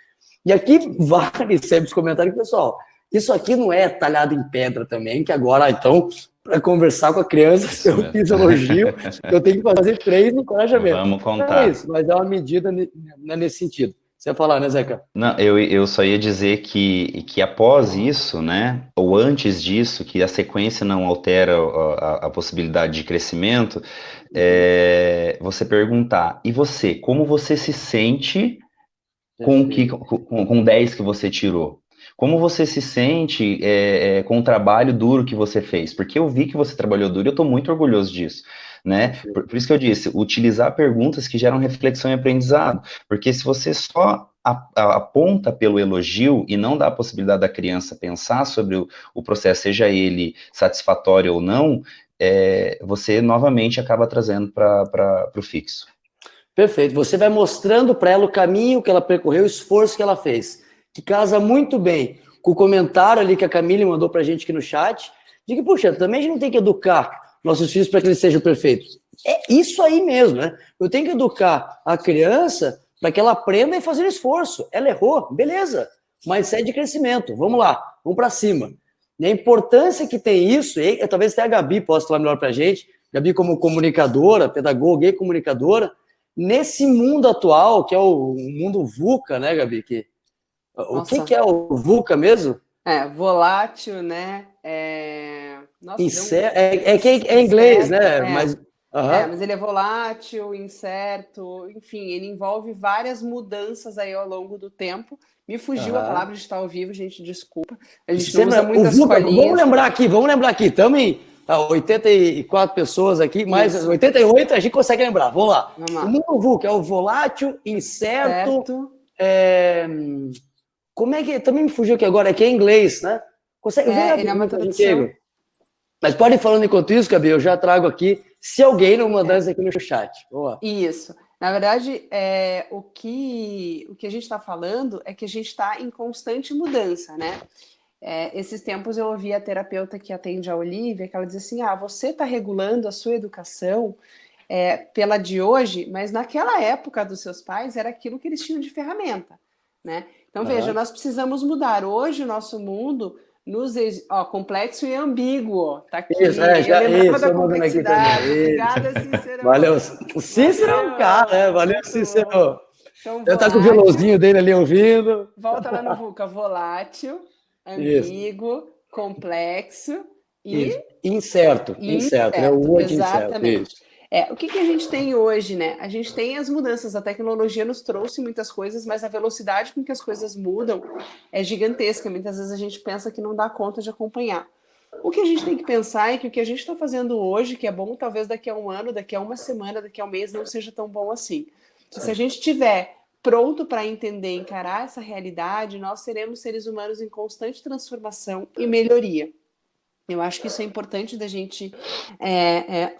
E aqui vale sempre os comentários, pessoal. Isso aqui não é talhado em pedra também, que agora, então, para conversar com a criança, se eu fiz elogio, eu tenho que fazer 3 encorajamentos. Vamos contar. É isso, mas é uma medida nesse sentido. Você ia falar, né, Zeca? Não, eu só ia dizer que após isso, né, ou antes disso, que a sequência não altera a possibilidade de crescimento, você perguntar, e você, como você se sente com 10 que você tirou? Como você se sente com o trabalho duro que você fez? Porque eu vi que você trabalhou duro e eu estou muito orgulhoso disso. Né? Por isso que eu disse, utilizar perguntas que geram reflexão e aprendizado, porque se você só aponta pelo elogio e não dá a possibilidade da criança pensar sobre o processo, seja ele satisfatório ou não, você novamente acaba trazendo para o fixo. Perfeito, você vai mostrando para ela o caminho que ela percorreu, o esforço que ela fez, que casa muito bem com o comentário ali que a Camille mandou para a gente aqui no chat, de que, puxa, também a gente não tem que educar nossos filhos para que eles sejam perfeitos. É isso aí mesmo, né? Eu tenho que educar a criança para que ela aprenda e fazer esforço. Ela errou, beleza. Mindset de crescimento, vamos lá, vamos para cima. E a importância que tem isso, e talvez até a Gabi possa falar melhor para a gente, Gabi como comunicadora, pedagoga e comunicadora, nesse mundo atual, que é o mundo VUCA, né, Gabi? O que é o VUCA mesmo? Volátil, né? Nossa, é inglês, né? Mas ele é volátil, incerto, enfim, ele envolve várias mudanças aí ao longo do tempo Me fugiu a palavra de estar ao vivo, gente, desculpa. A gente Você não usa muitas VUCA, colinhas. Vamos lembrar aqui. Estamos em 84 pessoas aqui, mais 88 a gente consegue lembrar. Vamos lá. O número VUCA é o volátil, incerto. Como é que... Também me fugiu aqui agora, aqui é em inglês, né? Consegue ver? Ele é uma tradução. Mas pode ir falando enquanto isso, Gabi, eu já trago aqui, se alguém não mandar isso aqui no chat. Vamos lá. Isso. Na verdade, o que a gente está falando é que a gente está em constante mudança, né? Esses tempos eu ouvi a terapeuta que atende a Olivia, que ela diz assim, você está regulando a sua educação pela de hoje, mas naquela época dos seus pais era aquilo que eles tinham de ferramenta, né? Então, veja, nós precisamos mudar. Hoje o nosso mundo complexo e ambíguo. Tá aqui. Isso, já lembrava da complexidade. Obrigada, Cícero. Valeu. O Cícero é um cara, né? Valeu, Cícero. Então, eu tá com o violãozinho dele ali ouvindo. Volta lá no VUCA. Volátil, ambíguo, complexo e... Incerto. É o word incerto. Isso. O que a gente tem hoje, né? A gente tem as mudanças, a tecnologia nos trouxe muitas coisas, mas a velocidade com que as coisas mudam é gigantesca. Muitas vezes a gente pensa que não dá conta de acompanhar. O que a gente tem que pensar é que o que a gente está fazendo hoje, que é bom, talvez daqui a um ano, daqui a uma semana, daqui a um mês, não seja tão bom assim. Se a gente estiver pronto para entender, encarar essa realidade, nós seremos seres humanos em constante transformação e melhoria. Eu acho que isso é importante da gente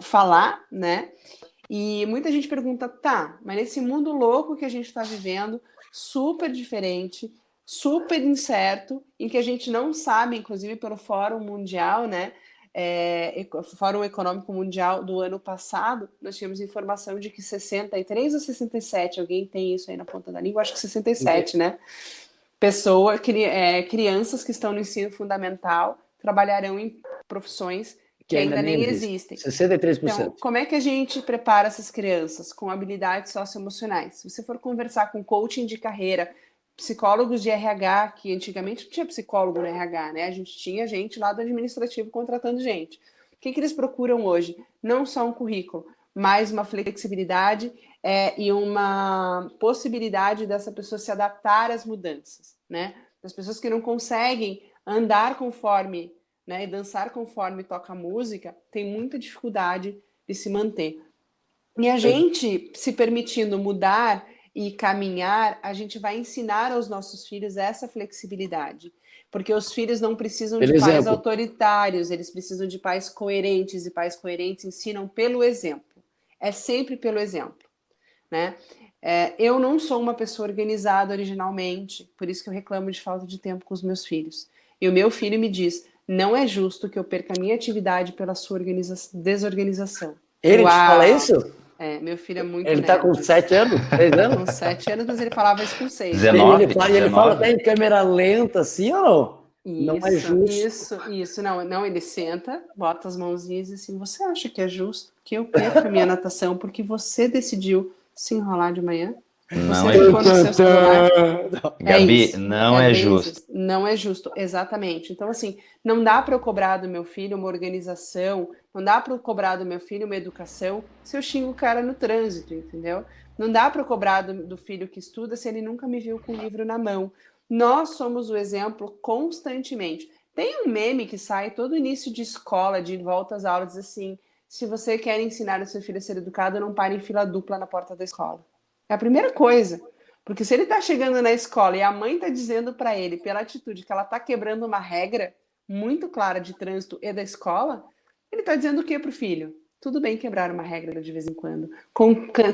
falar, né? E muita gente pergunta, mas nesse mundo louco que a gente está vivendo, super diferente, super incerto, em que a gente não sabe, inclusive pelo Fórum Mundial, né? Fórum Econômico Mundial do ano passado, nós tínhamos informação de que 63 ou 67, alguém tem isso aí na ponta da língua? Acho que 67, né? Crianças que estão no ensino fundamental trabalharão em profissões que ainda nem existem. 63%. Então, como é que a gente prepara essas crianças com habilidades socioemocionais? Se você for conversar com coaching de carreira, psicólogos de RH, que antigamente não tinha psicólogo no RH, né? A gente tinha gente lá do administrativo contratando gente. O que eles procuram hoje? Não só um currículo, mas uma flexibilidade e uma possibilidade dessa pessoa se adaptar às mudanças, né? Das pessoas que não conseguem andar conforme, né, e dançar conforme toca a música, tem muita dificuldade de se manter. E a gente, se permitindo mudar e caminhar, a gente vai ensinar aos nossos filhos essa flexibilidade. Porque os filhos não precisam de pais autoritários, eles precisam de pais coerentes, e pais coerentes ensinam pelo exemplo. É sempre pelo exemplo, né? Eu não sou uma pessoa organizada originalmente, por isso que eu reclamo de falta de tempo com os meus filhos. E o meu filho me diz, não é justo que eu perca a minha atividade pela sua desorganização. Ele te fala isso? Meu filho é muito Ele tá com 7 anos? 6 anos? Com 7 anos, mas ele falava isso com 6. 19, ele fala até em câmera lenta, assim ou não? Não é justo. Isso. Não, ele senta, bota as mãozinhas e assim, você acha que é justo que eu perca a minha natação porque você decidiu se enrolar de manhã? Não é justo. Gabi, não é justo. Não é justo, exatamente. Então, assim, não dá para eu cobrar do meu filho uma organização, não dá para eu cobrar do meu filho uma educação se eu xingo o cara no trânsito, entendeu? Não dá para eu cobrar do filho que estuda se ele nunca me viu com o livro na mão. Nós somos o exemplo constantemente. Tem um meme que sai todo início de escola, de volta às aulas, diz assim, se você quer ensinar o seu filho a ser educado, não pare em fila dupla na porta da escola. É a primeira coisa, porque se ele está chegando na escola e a mãe está dizendo para ele, pela atitude, que ela está quebrando uma regra muito clara de trânsito e da escola, ele está dizendo o que para o filho? Tudo bem quebrar uma regra de vez em quando,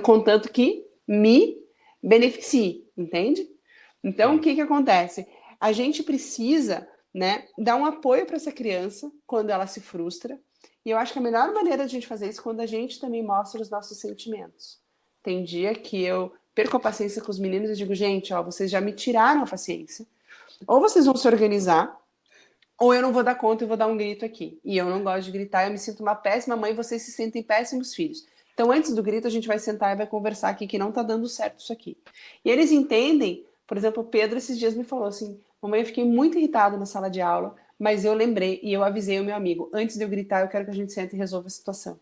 contanto que me beneficie, entende? Então, o que acontece? A gente precisa, né, dar um apoio para essa criança quando ela se frustra, e eu acho que a melhor maneira de a gente fazer isso é quando a gente também mostra os nossos sentimentos. Tem dia que eu perco a paciência com os meninos e digo, gente, vocês já me tiraram a paciência. Ou vocês vão se organizar, ou eu não vou dar conta e vou dar um grito aqui. E eu não gosto de gritar, eu me sinto uma péssima mãe, vocês se sentem péssimos filhos. Então, antes do grito, a gente vai sentar e vai conversar aqui que não tá dando certo isso aqui. E eles entendem, por exemplo, o Pedro esses dias me falou assim, mamãe, eu fiquei muito irritado na sala de aula, mas eu lembrei e eu avisei o meu amigo, antes de eu gritar, eu quero que a gente sente e resolva a situação.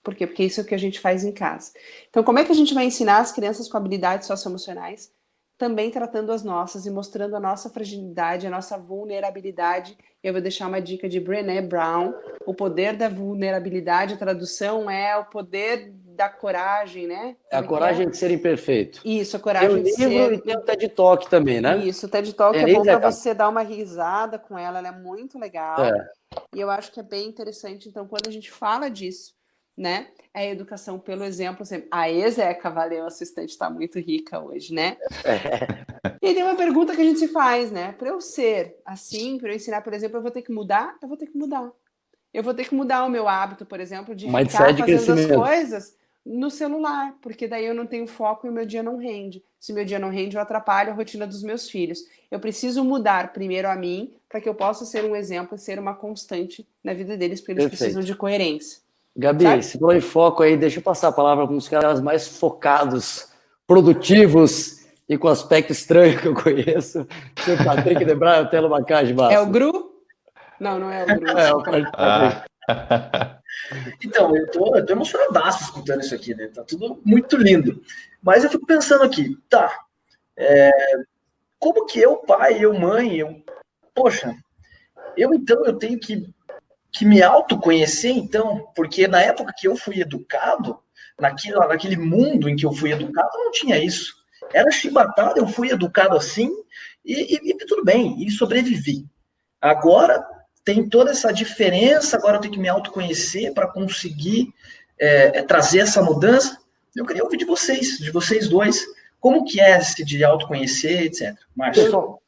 Por quê? Porque isso é o que a gente faz em casa. Então, como é que a gente vai ensinar as crianças com habilidades socioemocionais? também tratando as nossas e mostrando a nossa fragilidade, a nossa vulnerabilidade. Eu vou deixar uma dica de Brené Brown, O Poder da Vulnerabilidade. A tradução é o poder da coragem, né? É a coragem de ser imperfeito. Isso, a Tem coragem o de livro ser... e tem o TED Talk também, né? Isso, o TED Talk é bom para você dar uma risada com ela, ela é muito legal. E eu acho que é bem interessante. Então, quando a gente fala disso, né? A educação pelo exemplo, sempre. Aí, Zeca, valeu, a assistente está muito rica hoje, né? E tem uma pergunta que a gente se faz, né? Para eu ser assim, para eu ensinar, por exemplo, eu vou ter que mudar? Eu vou ter que mudar. Eu vou ter que mudar o meu hábito, por exemplo, de ficar fazendo as coisas no celular, porque daí eu não tenho foco e o meu dia não rende. Se meu dia não rende, eu atrapalho a rotina dos meus filhos. Eu preciso mudar primeiro a mim, para que eu possa ser um exemplo e ser uma constante na vida deles, porque eles precisam de coerência. Gabi, certo? Se falou em foco aí, deixa eu passar a palavra para uns caras mais focados, produtivos e com aspecto estranho que eu conheço. Seu Patrick Debray, o Telo Macage, É o Gru? Não, não é o Gru. É o Patrick. Então, eu tô emocionadaço escutando isso aqui, né? Tá tudo muito lindo. Mas eu fico pensando aqui, tá, como que eu, pai, eu, mãe, poxa, eu tenho que me autoconhecer, então, porque na época que eu fui educado, naquele mundo em que eu fui educado, não tinha isso. Era chibatada, eu fui educado assim, e tudo bem, e sobrevivi. Agora tem toda essa diferença, agora eu tenho que me autoconhecer para conseguir trazer essa mudança. Eu queria ouvir de vocês dois, como que é esse de autoconhecer, etc. Márcio?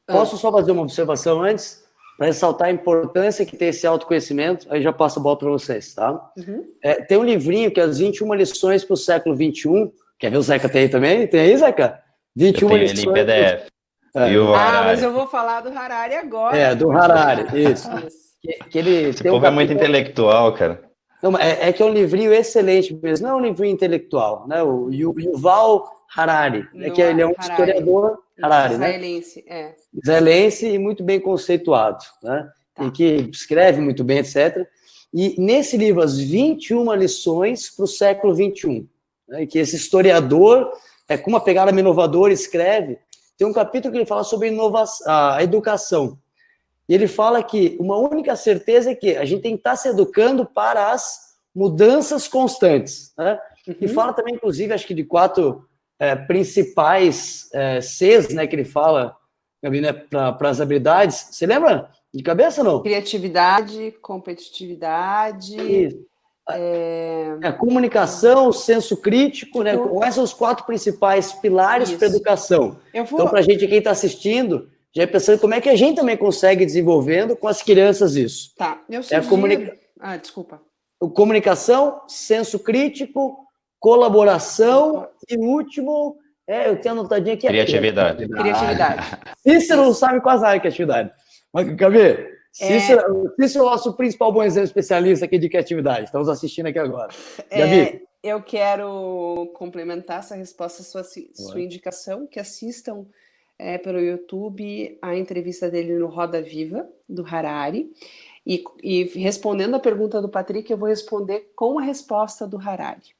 Posso só fazer uma observação antes? Para ressaltar a importância que tem esse autoconhecimento, aí já passo a bola para vocês, tá? Uhum. Tem um livrinho que é as 21 lições para o século XXI. Quer ver o Zeca tem aí também? Tem aí, Zeca? 21 eu tenho lições. Ele em PDF. Mas eu vou falar do Harari agora. Do Harari, isso. Que ele Esse povo é muito intelectual, cara. Não, que é um livrinho excelente mesmo, não é um livrinho intelectual, né? O Yuval Harari, que ele é um historiador Harari, israelense, né? Israelense e muito bem conceituado, né? Tá. E que escreve muito bem, etc. E nesse livro, as 21 lições para o século XXI, né? Que esse historiador, com uma pegada inovadora, escreve. Tem um capítulo que ele fala sobre a educação. E ele fala que uma única certeza é que a gente tem que estar se educando para as mudanças constantes, né? Uhum. E fala também, inclusive, acho que de 4 principais Cs, né, que ele fala, né, para as habilidades. Você lembra de cabeça, não? Criatividade, competitividade... comunicação, senso crítico, né? Quais são os 4 principais pilares para a educação? Então, para a gente, quem está assistindo, já é pensando como é que a gente também consegue desenvolvendo com as crianças isso. Tá, eu sugiro... desculpa. Comunicação, senso crítico, colaboração e o último, eu tenho anotadinho aqui. Criatividade. Cícero não sabe quase a criatividade. Mas, Gabi, Cícero é o nosso principal bom exemplo especialista aqui de criatividade. Estamos assistindo aqui agora. Gabi. Eu quero complementar essa resposta, sua indicação, que assistam pelo YouTube a entrevista dele no Roda Viva, do Harari. E respondendo a pergunta do Patrick, eu vou responder com a resposta do Harari.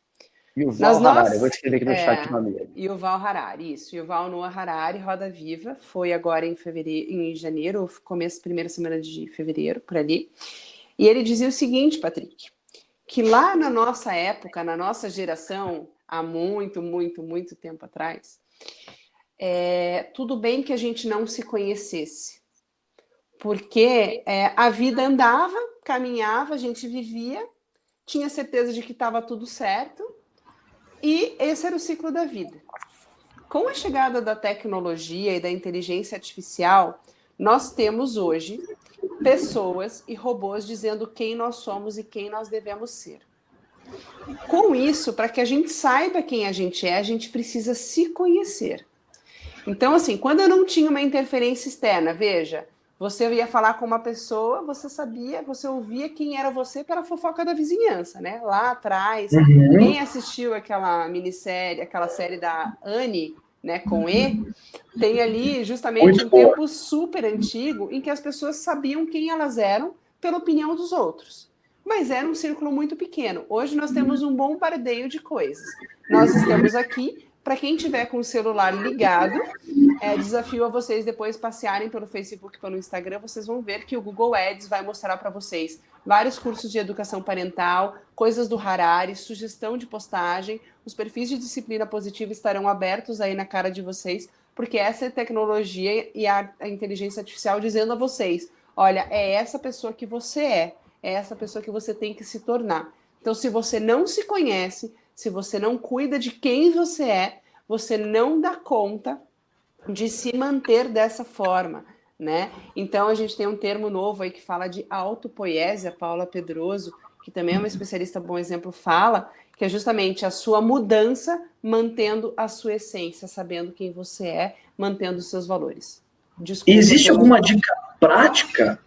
Yuval Harari, eu vou escrever aqui no chat o nome dele. Yuval Harari, isso. Yuval Noah Harari, Roda Viva, foi agora em janeiro, primeira semana de fevereiro, por ali. E ele dizia o seguinte, Patrick, que lá na nossa época, na nossa geração, há muito, muito, muito tempo atrás, tudo bem que a gente não se conhecesse, porque a vida andava, caminhava, a gente vivia, tinha certeza de que estava tudo certo, e esse era o ciclo da vida. Com a chegada da tecnologia e da inteligência artificial, nós temos hoje pessoas e robôs dizendo quem nós somos e quem nós devemos ser. Com isso, para que a gente saiba quem a gente precisa se conhecer. Então, assim, quando eu não tinha uma interferência externa, veja, você ia falar com uma pessoa, você ouvia quem era você pela fofoca da vizinhança, né? Lá atrás, quem assistiu aquela minissérie, aquela série da Anne, né, com E, tem ali justamente um tempo super antigo em que as pessoas sabiam quem elas eram pela opinião dos outros. Mas era um círculo muito pequeno. Hoje nós temos um bombardeio de coisas. Nós estamos aqui Para quem tiver com o celular ligado, desafio a vocês depois passearem pelo Facebook, pelo Instagram, vocês vão ver que o Google Ads vai mostrar para vocês vários cursos de educação parental, coisas do Harari, sugestão de postagem, os perfis de disciplina positiva estarão abertos aí na cara de vocês, porque essa é a tecnologia e a inteligência artificial dizendo a vocês, olha, é essa pessoa que você é essa pessoa que você tem que se tornar. Então, se você não se conhece, se você não cuida de quem você é, você não dá conta de se manter dessa forma, né? Então, a gente tem um termo novo aí que fala de autopoiesia, Paula Pedroso, que também é uma especialista, bom exemplo, fala, que é justamente a sua mudança mantendo a sua essência, sabendo quem você é, mantendo os seus valores. Desculpa, e existe alguma dica prática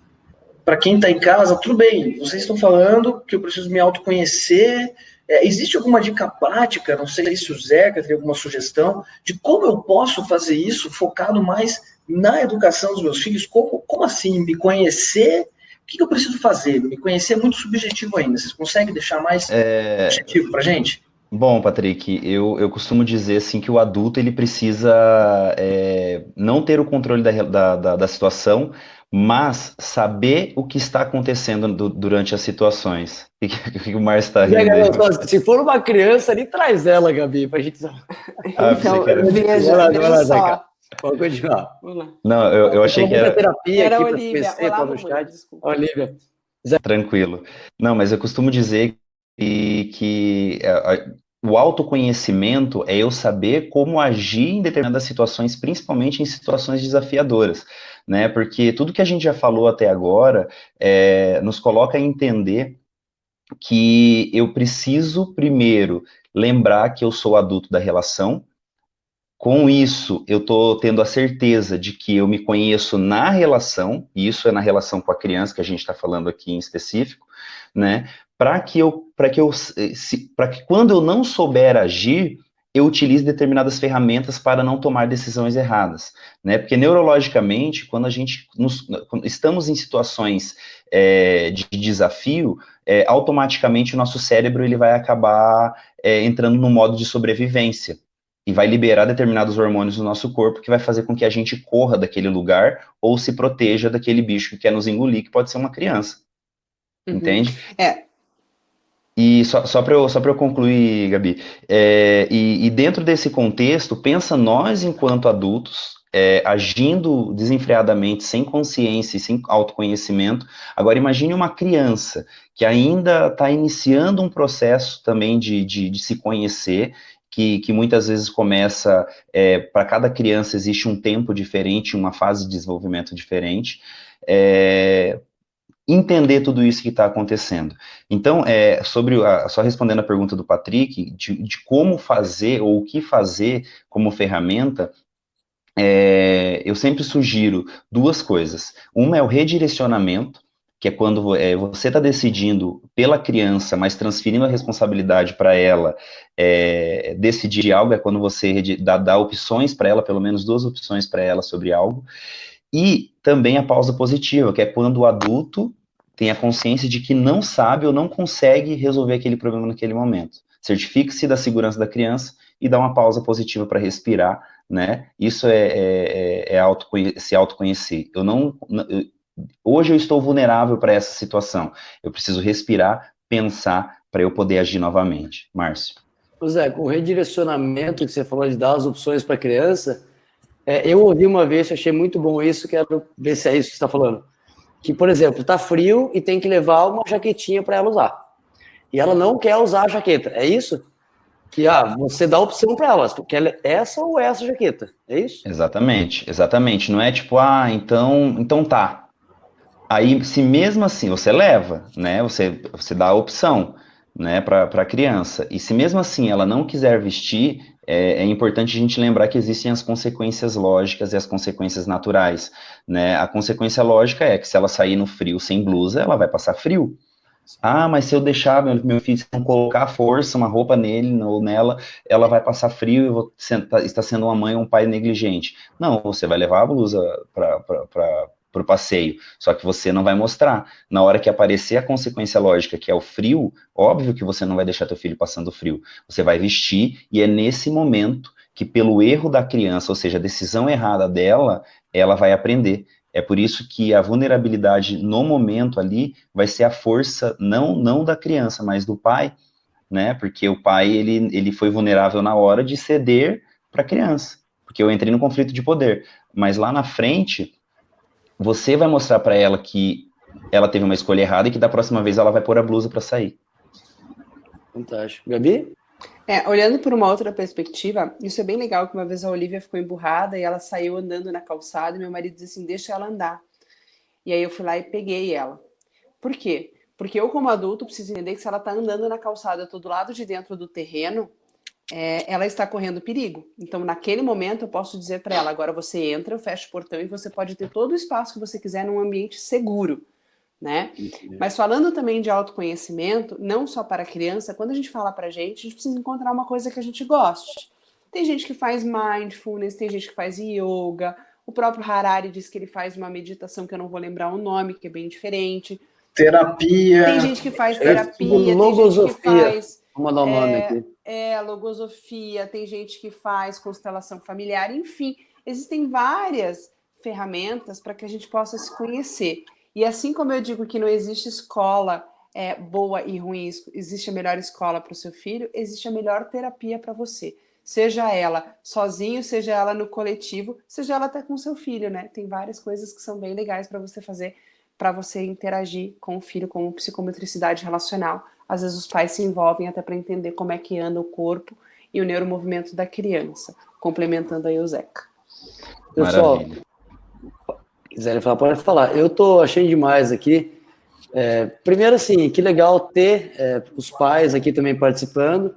para quem está em casa? Tudo bem, vocês estão falando que eu preciso me autoconhecer. Existe alguma dica prática? Não sei se o Zeca tem alguma sugestão de como eu posso fazer isso focado mais na educação dos meus filhos? Como assim? Me conhecer? O que eu preciso fazer? Me conhecer é muito subjetivo ainda. Vocês conseguem deixar mais objetivo para a gente? Bom, Patrick, eu costumo dizer assim, que o adulto ele precisa não ter o controle da situação, mas saber o que está acontecendo durante as situações. O que o Márcio está rindo aí? Se for uma criança, ali traz ela, Gabi, pra gente... Então, veja só. Pode continuar. Não, eu achei que era... terapia era aqui Olivia. PC, Olá, no chat. desculpa. Olivia. Tranquilo. Não, mas eu costumo dizer que o autoconhecimento é eu saber como agir em determinadas situações, principalmente em situações desafiadoras, né? Porque tudo que a gente já falou até agora nos coloca a entender que eu preciso primeiro lembrar que eu sou adulto da relação. Com isso, eu estou tendo a certeza de que eu me conheço na relação, e isso é na relação com a criança, que a gente está falando aqui em específico, né? Para que quando eu não souber agir, eu utilize determinadas ferramentas para não tomar decisões erradas, né? Porque neurologicamente, quando quando estamos em situações de desafio, automaticamente o nosso cérebro ele vai acabar entrando no modo de sobrevivência e vai liberar determinados hormônios no nosso corpo que vai fazer com que a gente corra daquele lugar ou se proteja daquele bicho que quer nos engolir, que pode ser uma criança. Entende? E só para eu concluir, Gabi, e dentro desse contexto, pensa nós, enquanto adultos, agindo desenfreadamente, sem consciência e sem autoconhecimento. Agora, imagine uma criança que ainda está iniciando um processo também de se conhecer, que muitas vezes começa, para cada criança existe um tempo diferente, uma fase de desenvolvimento diferente, entender tudo isso que está acontecendo. Então, só respondendo a pergunta do Patrick, de como fazer, ou o que fazer como ferramenta, eu sempre sugiro duas coisas. Uma é o redirecionamento, que é quando você está decidindo pela criança, mas transferindo a responsabilidade para ela decidir algo, é quando você dá opções para ela, pelo menos 2 opções para ela sobre algo. E também a pausa positiva, que é quando o adulto tem a consciência de que não sabe ou não consegue resolver aquele problema naquele momento. Certifique-se da segurança da criança e dá uma pausa positiva para respirar, né? Isso se autoconhecer. Hoje eu estou vulnerável para essa situação. Eu preciso respirar, pensar, para eu poder agir novamente. Márcio. Zé, com o redirecionamento que você falou de dar as opções para a criança, eu ouvi uma vez, achei muito bom isso, quero ver se é isso que você está falando. Que, por exemplo, está frio e tem que levar uma jaquetinha para ela usar. E ela não quer usar a jaqueta, é isso? Que você dá opção para ela, quer essa ou essa jaqueta, é isso? Exatamente. Não é tipo, então tá. Aí, se mesmo assim você leva, né, você dá a opção, né, para a criança, e se mesmo assim ela não quiser vestir, é importante a gente lembrar que existem as consequências lógicas e as consequências naturais, né? A consequência lógica é que se ela sair no frio sem blusa, ela vai passar frio. Mas se eu deixar meu filho, se não colocar força, uma roupa nele ou nela, ela vai passar frio e eu vou estar sendo uma mãe ou um pai negligente. Não, você vai levar a blusa para o passeio, só que você não vai mostrar. Na hora que aparecer a consequência lógica, que é o frio, óbvio que você não vai deixar teu filho passando frio. Você vai vestir e é nesse momento que pelo erro da criança, ou seja, a decisão errada dela, ela vai aprender. É por isso que a vulnerabilidade no momento ali vai ser a força não da criança, mas do pai, né? Porque o pai, ele foi vulnerável na hora de ceder para a criança, porque eu entrei no conflito de poder. Mas lá na frente, você vai mostrar para ela que ela teve uma escolha errada e que da próxima vez ela vai pôr a blusa para sair. Fantástico. Gabi? Olhando por uma outra perspectiva, isso é bem legal, que uma vez a Olivia ficou emburrada e ela saiu andando na calçada e meu marido disse assim, deixa ela andar. E aí eu fui lá e peguei ela. Por quê? Porque eu, como adulto, preciso entender que se ela está andando na calçada, eu estou do lado de dentro do terreno, ela está correndo perigo. Então, naquele momento, eu posso dizer para ela, agora você entra, eu fecho o portão e você pode ter todo o espaço que você quiser num ambiente seguro, né? Mas falando também de autoconhecimento, não só para a criança, quando a gente fala para a gente precisa encontrar uma coisa que a gente goste. Tem gente que faz mindfulness, tem gente que faz yoga, o próprio Harari diz que ele faz uma meditação que eu não vou lembrar o nome, que é bem diferente. Terapia. Tem gente que faz terapia, logosofia. tem gente que faz... Vou mandar o nome aqui. Logosofia, tem gente que faz constelação familiar, enfim, existem várias ferramentas para que a gente possa se conhecer. E assim como eu digo que não existe escola boa e ruim, existe a melhor escola para o seu filho, existe a melhor terapia para você. Seja ela sozinho, seja ela no coletivo, seja ela até com o seu filho, né? Tem várias coisas que são bem legais para você fazer, para você interagir com o filho, com psicomotricidade relacional. Às vezes os pais se envolvem até para entender como é que anda o corpo e o neuromovimento da criança, complementando aí o Zeca. Pessoal, quiserem falar, pode falar. Eu tô achando demais aqui. Primeiro, assim, que legal ter os pais aqui também participando,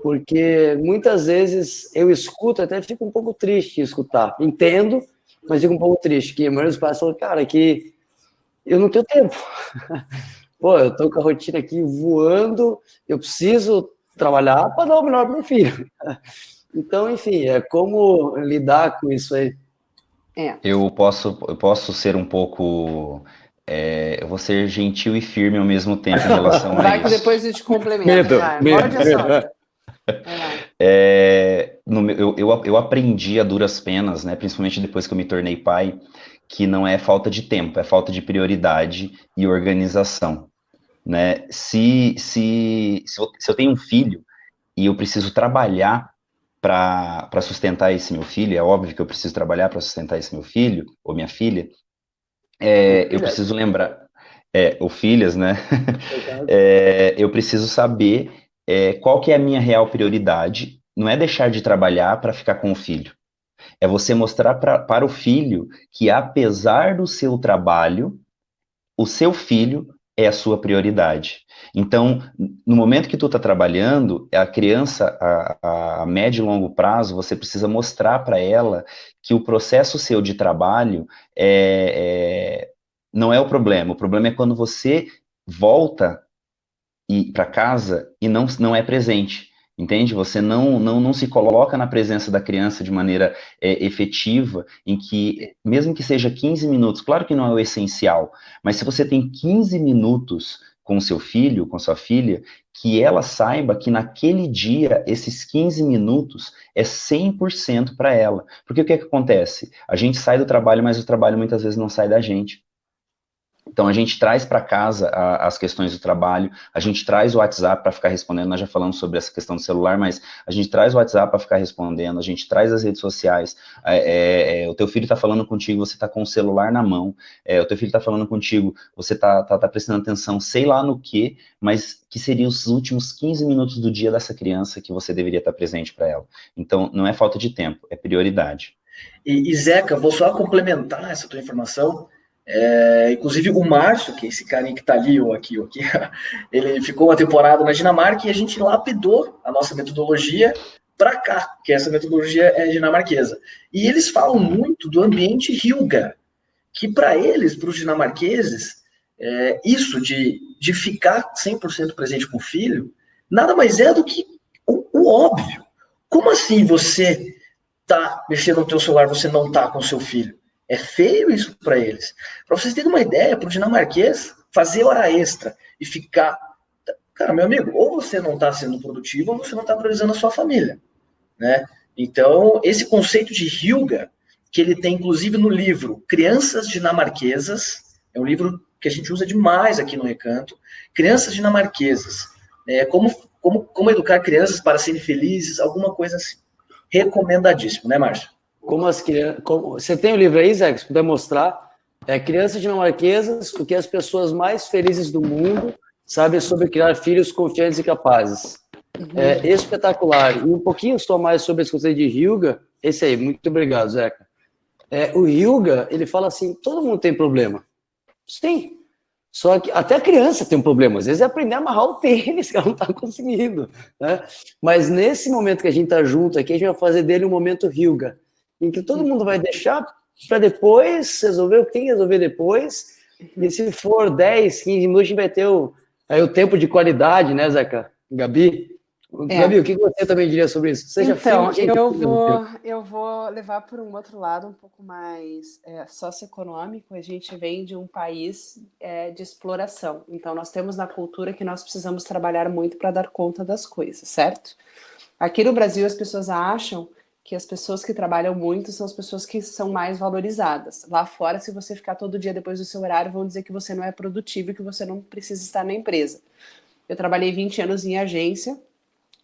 porque muitas vezes eu escuto, até fico um pouco triste de escutar. Entendo, mas fico um pouco triste, que a maioria dos pais falam, cara, que eu não tenho tempo. Pô, eu tô com a rotina aqui voando, eu preciso trabalhar para dar o melhor para meu filho. Então, enfim, como lidar com isso aí? Eu posso ser um pouco... eu vou ser gentil e firme ao mesmo tempo em relação a isso. Vai que depois eu te complemento. Morde a sorte. Eu aprendi a duras penas, né, principalmente depois que eu me tornei pai, que não é falta de tempo, é falta de prioridade e organização, né? Se eu tenho um filho e eu preciso trabalhar para sustentar esse meu filho, é óbvio que eu preciso trabalhar para sustentar esse meu filho ou minha filha, eu preciso lembrar, ou filhas, né? Eu preciso saber qual que é a minha real prioridade. Não é deixar de trabalhar para ficar com o filho. É você mostrar para o filho que, apesar do seu trabalho, o seu filho é a sua prioridade. Então, no momento que tu está trabalhando, a criança, a médio e longo prazo, você precisa mostrar para ela que o processo seu de trabalho não é o problema é quando você volta para casa e não é presente. Entende? Você não se coloca na presença da criança de maneira efetiva, em que, mesmo que seja 15 minutos, claro que não é o essencial, mas se você tem 15 minutos com seu filho, com sua filha, que ela saiba que naquele dia, esses 15 minutos é 100% para ela. Porque o que acontece? A gente sai do trabalho, mas o trabalho muitas vezes não sai da gente. Então, a gente traz para casa as questões do trabalho, a gente traz o WhatsApp para ficar respondendo, nós já falamos sobre essa questão do celular, mas a gente traz o WhatsApp para ficar respondendo, a gente traz as redes sociais, o teu filho está falando contigo, você está com o celular na mão, o teu filho está falando contigo, você está prestando atenção, sei lá no que, mas que seriam os últimos 15 minutos do dia dessa criança que você deveria estar presente para ela. Então, não é falta de tempo, é prioridade. E Zeca, vou só complementar essa tua informação. Inclusive o Márcio, que é esse carinha que tá ali ou aqui, ele ficou uma temporada na Dinamarca e a gente lapidou a nossa metodologia para cá, que essa metodologia é dinamarquesa. E eles falam muito do ambiente Hilga, que para eles, para os dinamarqueses, isso de ficar 100% presente com o filho, nada mais é do que o óbvio. Como assim você tá mexendo no teu celular, você não tá com o seu filho? É feio isso para eles. Para vocês terem uma ideia, para o dinamarquês, fazer hora extra e ficar... Cara, meu amigo, ou você não está sendo produtivo, ou você não está priorizando a sua família, né? Então, esse conceito de Hygge, que ele tem inclusive no livro Crianças Dinamarquesas, é um livro que a gente usa demais aqui no Recanto, Crianças Dinamarquesas, como educar crianças para serem felizes, alguma coisa assim. Recomendadíssimo, né, Márcio? Você tem o livro aí, Zé, que você puder mostrar? Crianças Dinamarquesas, o que as pessoas mais felizes do mundo sabem sobre criar filhos confiantes e capazes. É espetacular. E um pouquinho só mais sobre esse conceito de Hygge, esse aí, muito obrigado, Zeca. O Hygge, ele fala assim, todo mundo tem problema. Sim. Só que até a criança tem um problema. Às vezes é aprender a amarrar o tênis, que ela não está conseguindo. Né? Mas nesse momento que a gente está junto aqui, a gente vai fazer dele um momento Hygge, em que todo mundo vai deixar para depois resolver o que tem que resolver depois. E se for 10, 15 minutos, a gente vai ter o tempo de qualidade, né, Zeca? Gabi? Gabi, o que você também diria sobre isso? Então, eu vou levar por um outro lado um pouco mais socioeconômico. A gente vem de um país de exploração. Então, nós temos na cultura que nós precisamos trabalhar muito para dar conta das coisas, certo? Aqui no Brasil, as pessoas acham que as pessoas que trabalham muito são as pessoas que são mais valorizadas. Lá fora, se você ficar todo dia depois do seu horário, vão dizer que você não é produtivo e que você não precisa estar na empresa. Eu trabalhei 20 anos em agência,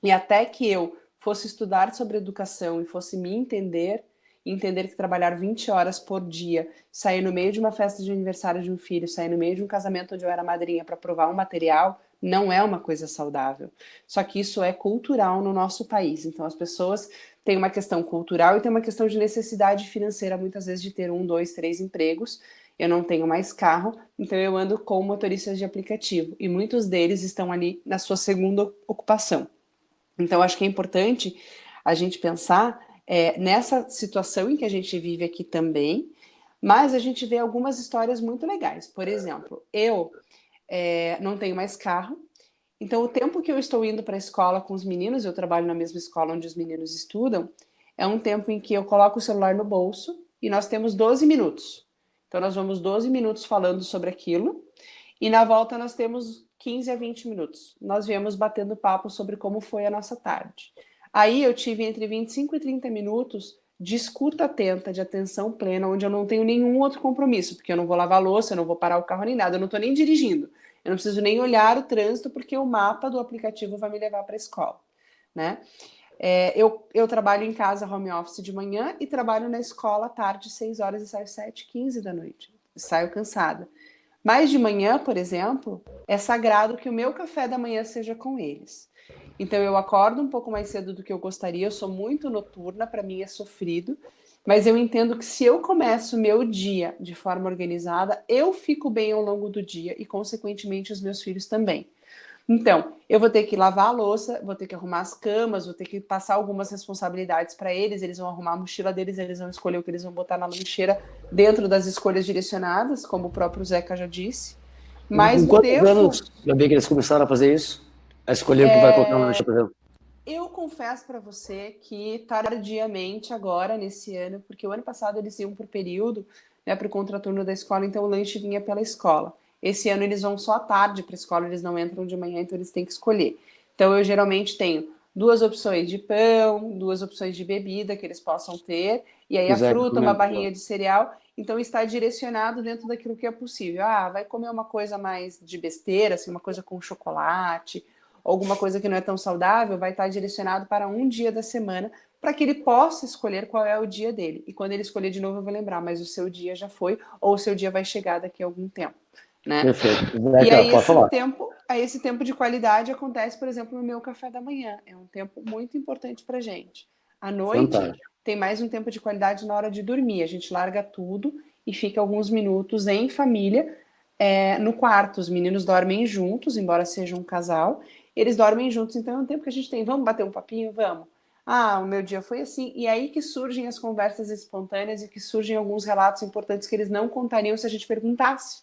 e até que eu fosse estudar sobre educação e fosse me entender que trabalhar 20 horas por dia, sair no meio de uma festa de aniversário de um filho, sair no meio de um casamento onde eu era madrinha para provar um material, não é uma coisa saudável. Só que isso é cultural no nosso país. Então as pessoas têm uma questão cultural e tem uma questão de necessidade financeira, muitas vezes, de ter 1, 2, 3 empregos. Eu não tenho mais carro, então eu ando com motoristas de aplicativo. E muitos deles estão ali na sua segunda ocupação. Então, acho que é importante a gente pensar nessa situação em que a gente vive aqui também, mas a gente vê algumas histórias muito legais. Por exemplo, eu não tenho mais carro, então o tempo que eu estou indo para a escola com os meninos, eu trabalho na mesma escola onde os meninos estudam, é um tempo em que eu coloco o celular no bolso e nós temos 12 minutos. Então, nós vamos 12 minutos falando sobre aquilo e na volta nós temos 15 a 20 minutos. Nós viemos batendo papo sobre como foi a nossa tarde. Aí eu tive entre 25 e 30 minutos de escuta atenta, de atenção plena, onde eu não tenho nenhum outro compromisso, porque eu não vou lavar a louça, eu não vou parar o carro nem nada, eu não estou nem dirigindo. Eu não preciso nem olhar o trânsito, porque o mapa do aplicativo vai me levar para a escola. Né? Eu trabalho em casa, home office de manhã, e trabalho na escola à tarde, 6 horas, e saio 7h15 da noite. Saio cansada. Mas de manhã, por exemplo, é sagrado que o meu café da manhã seja com eles. Então eu acordo um pouco mais cedo do que eu gostaria, eu sou muito noturna, para mim é sofrido, mas eu entendo que se eu começo o meu dia de forma organizada, eu fico bem ao longo do dia e, consequentemente, os meus filhos também. Então, eu vou ter que lavar a louça, vou ter que arrumar as camas, vou ter que passar algumas responsabilidades para eles vão arrumar a mochila deles, eles vão escolher o que eles vão botar na lancheira dentro das escolhas direcionadas, como o próprio Zeca já disse. Mas com quantos anos, Gabi, que eles começaram a fazer isso? A escolher o que vai colocar na lancheira, por exemplo? Eu confesso para você que tardiamente agora, nesse ano, porque o ano passado eles iam por período, né, para o contraturno da escola, então o lanche vinha pela escola. Esse ano eles vão só à tarde para a escola, eles não entram de manhã, então eles têm que escolher. Então eu geralmente tenho 2 opções de pão, 2 opções de bebida que eles possam ter, e aí a fruta, uma barrinha de cereal. Então está direcionado dentro daquilo que é possível. Vai comer uma coisa mais de besteira, assim, uma coisa com chocolate, alguma coisa que não é tão saudável, vai estar direcionado para um dia da semana, para que ele possa escolher qual é o dia dele. E quando ele escolher de novo, eu vou lembrar, mas o seu dia já foi, ou o seu dia vai chegar daqui a algum tempo. Né? Perfeito. E aí esse tempo de qualidade acontece, por exemplo, no meu café da manhã. É um tempo muito importante para gente. À noite, tem mais um tempo de qualidade na hora de dormir. A gente larga tudo e fica alguns minutos em família no quarto. Os meninos dormem juntos, embora seja um casal. Eles dormem juntos, então é um tempo que a gente tem. Vamos bater um papinho? Vamos. O meu dia foi assim. E aí que surgem as conversas espontâneas e que surgem alguns relatos importantes que eles não contariam se a gente perguntasse.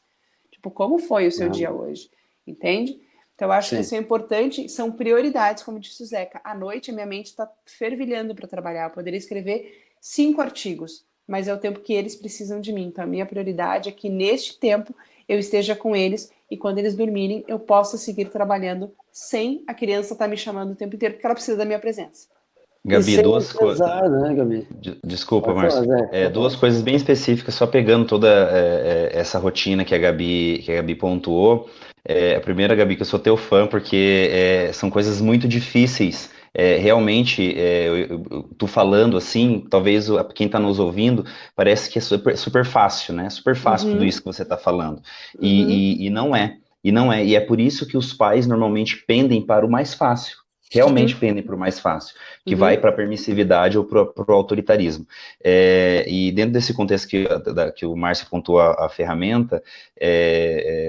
Tipo, como foi o seu dia hoje? Entende? Então, eu acho que isso é importante, são prioridades, como disse o Zeca. À noite, a minha mente está fervilhando para trabalhar. Eu poderia escrever 5 artigos, mas é o tempo que eles precisam de mim. Então, a minha prioridade é que, neste tempo, eu esteja com eles e, quando eles dormirem, eu possa seguir trabalhando sem a criança estar me chamando o tempo inteiro, porque ela precisa da minha presença. Gabi, sem duas coisas. pesado, né, Gabi? Desculpa, Pode falar, Márcio. Zé. Duas coisas bem específicas, só pegando toda essa rotina que a Gabi pontuou. A primeira, Gabi, que eu sou teu fã, porque são coisas muito difíceis. Realmente, tu falando assim, talvez quem está nos ouvindo, parece que é super, super fácil, né? Super fácil tudo Uhum, isso que você está falando. uhum, E não é. E não é. E é por isso que os pais normalmente pendem para o mais fácil. Realmente uhum, pendem para o mais fácil, que vai uhum, para a permissividade ou para o autoritarismo. E dentro desse contexto que o Márcio pontuou a ferramenta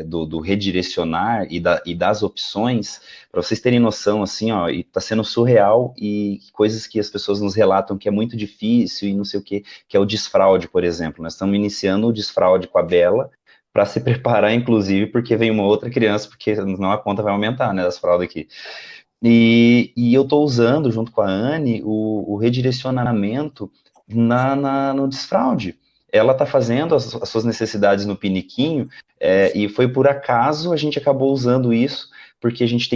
do redirecionar e das opções, para vocês terem noção, assim, ó, e está sendo surreal e coisas que as pessoas nos relatam que é muito difícil e não sei o que é o desfraude, por exemplo. Nós estamos iniciando o desfraude com a Bela, para se preparar, inclusive, porque vem uma outra criança, porque senão a conta vai aumentar, né, das fraldas aqui. E eu estou usando, junto com a Anne, o redirecionamento no desfraude. Ela está fazendo as suas necessidades no piniquinho, e foi por acaso a gente acabou usando isso, porque a gente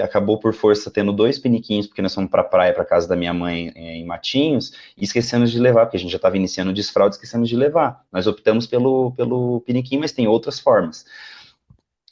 acabou por força tendo 2 piniquinhos, porque nós fomos para a praia, para casa da minha mãe, em Matinhos, e esquecemos de levar, porque a gente já estava iniciando o desfraude, esquecemos de levar. Nós optamos pelo piniquinho, mas tem outras formas.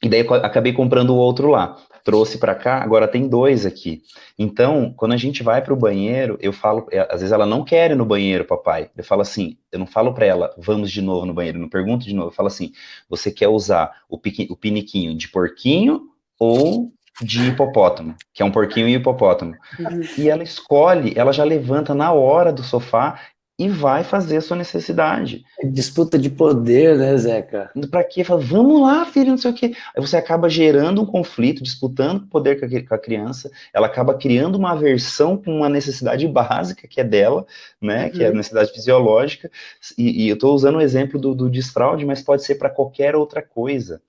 E daí eu acabei comprando o outro lá. Trouxe para cá, agora tem 2 aqui. Então, quando a gente vai para o banheiro, eu falo, às vezes ela não quer ir no banheiro, papai. Eu falo assim, eu não falo para ela, vamos de novo no banheiro, não pergunto de novo. Eu falo assim, você quer usar o piniquinho de porquinho ou de hipopótamo? Que é um porquinho e hipopótamo. uhum. E ela escolhe, ela já levanta na hora do sofá e vai fazer a sua necessidade. Disputa de poder, né, Zeca? Pra quê? Fala, vamos lá, filho, não sei o quê. Aí você acaba gerando um conflito, disputando poder com a criança, ela acaba criando uma aversão com uma necessidade básica que é dela, né, que é a Uhum. necessidade fisiológica, e eu estou usando o exemplo do desfraude, mas pode ser para qualquer outra coisa.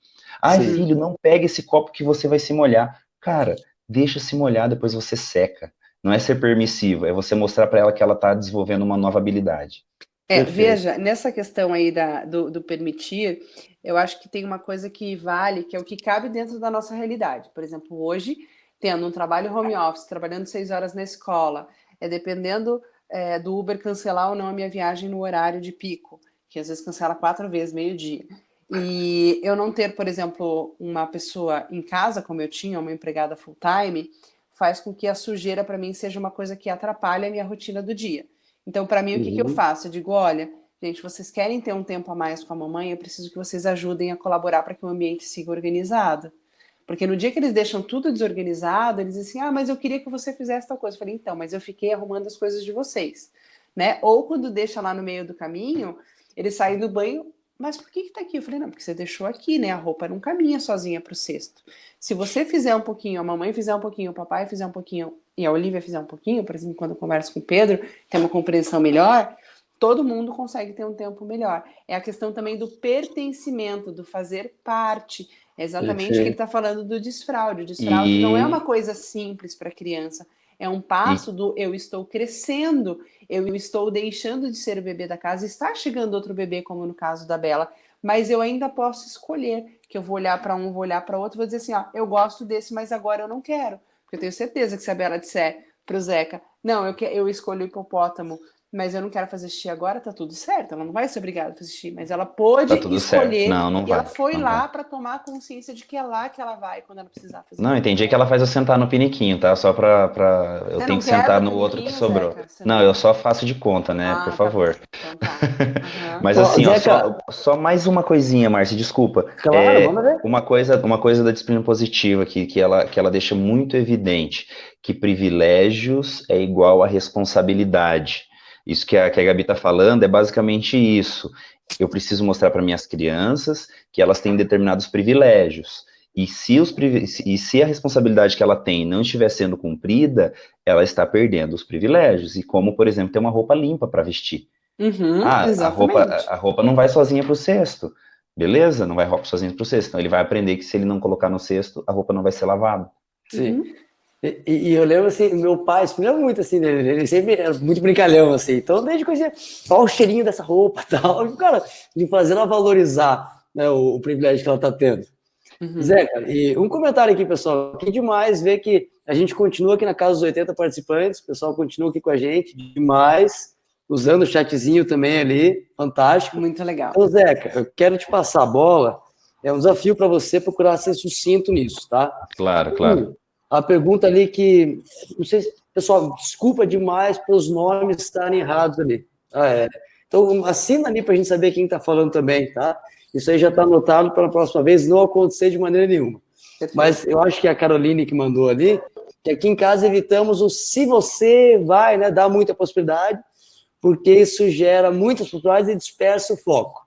Ai, Sim. filho, não pega esse copo que você vai se molhar. Cara, deixa se molhar, depois você seca. Não é ser permissivo, é você mostrar para ela que ela está desenvolvendo uma nova habilidade. Perfeito. Veja, nessa questão aí do permitir, eu acho que tem uma coisa que vale, que é o que cabe dentro da nossa realidade. Por exemplo, hoje, tendo um trabalho home office, trabalhando 6 horas na escola, dependendo do Uber cancelar ou não a minha viagem no horário de pico, que às vezes cancela 4 vezes, meio-dia. E eu não ter, por exemplo, uma pessoa em casa, como eu tinha, uma empregada full-time, faz com que a sujeira para mim seja uma coisa que atrapalha a minha rotina do dia. Então, para mim, o que eu Uhum. faço? Eu digo, olha, gente, vocês querem ter um tempo a mais com a mamãe, eu preciso que vocês ajudem a colaborar para que o ambiente siga organizado. Porque no dia que eles deixam tudo desorganizado, eles dizem assim, mas eu queria que você fizesse tal coisa. Eu falei, então, mas eu fiquei arrumando as coisas de vocês, né? Ou quando deixa lá no meio do caminho, eles saem do banho, mas por que tá aqui? Eu falei, não, porque você deixou aqui, né? A roupa não caminha sozinha pro cesto. Se você fizer um pouquinho, a mamãe fizer um pouquinho, o papai fizer um pouquinho, e a Olivia fizer um pouquinho, por exemplo, quando eu converso com o Pedro, tem uma compreensão melhor, todo mundo consegue ter um tempo melhor. É a questão também do pertencimento, do fazer parte. É exatamente o que ele Perfeito. está falando do desfraude. O desfraude não é uma E, coisa simples para a criança. É um e passo do eu estou crescendo, eu estou deixando de ser o bebê da casa, está chegando outro bebê, como no caso da Bela, mas eu ainda posso escolher, que eu vou olhar para um, vou olhar para outro, vou dizer assim, ó, eu gosto desse, mas agora eu não quero. Porque eu tenho certeza que se a Bela disser pro Zeca, não, eu escolho o hipopótamo, mas eu não quero fazer xixi agora, tá tudo certo. Ela não vai ser obrigada a fazer xixi, mas ela tá pôde tudo certo. escolher Não, não e ela vai, foi não vai. lá para tomar consciência de que é lá que ela vai quando ela precisar fazer. Não, entendi que ela faz eu sentar no piniquinho, tá? Só eu Você tenho não que quer sentar do no outro que piniquinho, sobrou. Zeca? Você Não, eu não. só faço de conta, né? Por Ah, tá favor. bom. Então tá. Aham. Mas Ô, assim, ó, Zeca, só mais uma coisinha, Márcia, desculpa. claro, manda ver. Uma coisa da disciplina positiva que ela deixa muito evidente, que privilégios é igual a responsabilidade. Isso que a Gabi está falando é basicamente isso. Eu preciso mostrar para minhas crianças que elas têm determinados privilégios. E se a responsabilidade que ela tem não estiver sendo cumprida, ela está perdendo os privilégios. E como, por exemplo, ter uma roupa limpa para vestir. Uhum, Ah, a roupa, exatamente. a roupa não vai sozinha para o cesto. Beleza? Não vai roupa sozinha para o cesto. Então ele vai aprender que se ele não colocar no cesto, a roupa não vai ser lavada. Sim. Uhum. E eu lembro assim, meu pai espelhava muito assim dele, ele sempre era muito brincalhão, assim. Então, desde que eu conhecia, olha o cheirinho dessa roupa e tal, cara, de fazer ela valorizar, né, o privilégio que ela tá tendo. Uhum. Zeca, e um comentário aqui, pessoal. Que demais ver que a gente continua aqui na casa dos 80 participantes, o pessoal continua aqui com a gente, demais, usando o chatzinho também ali, fantástico. Muito legal. Então, Zeca, eu quero te passar a bola. É um desafio para você procurar ser sucinto nisso, tá? Claro, claro. A pergunta ali que, não sei, pessoal, desculpa demais pelos nomes estarem errados ali. Então, assina ali para a gente saber quem está falando também, tá? Isso aí já está anotado para a próxima vez não acontecer de maneira nenhuma. Perfeito. Mas eu acho que a Caroline que mandou ali, que aqui em casa evitamos o se você vai, né, dá muita possibilidade, porque isso gera muitas possibilidades e dispersa o foco.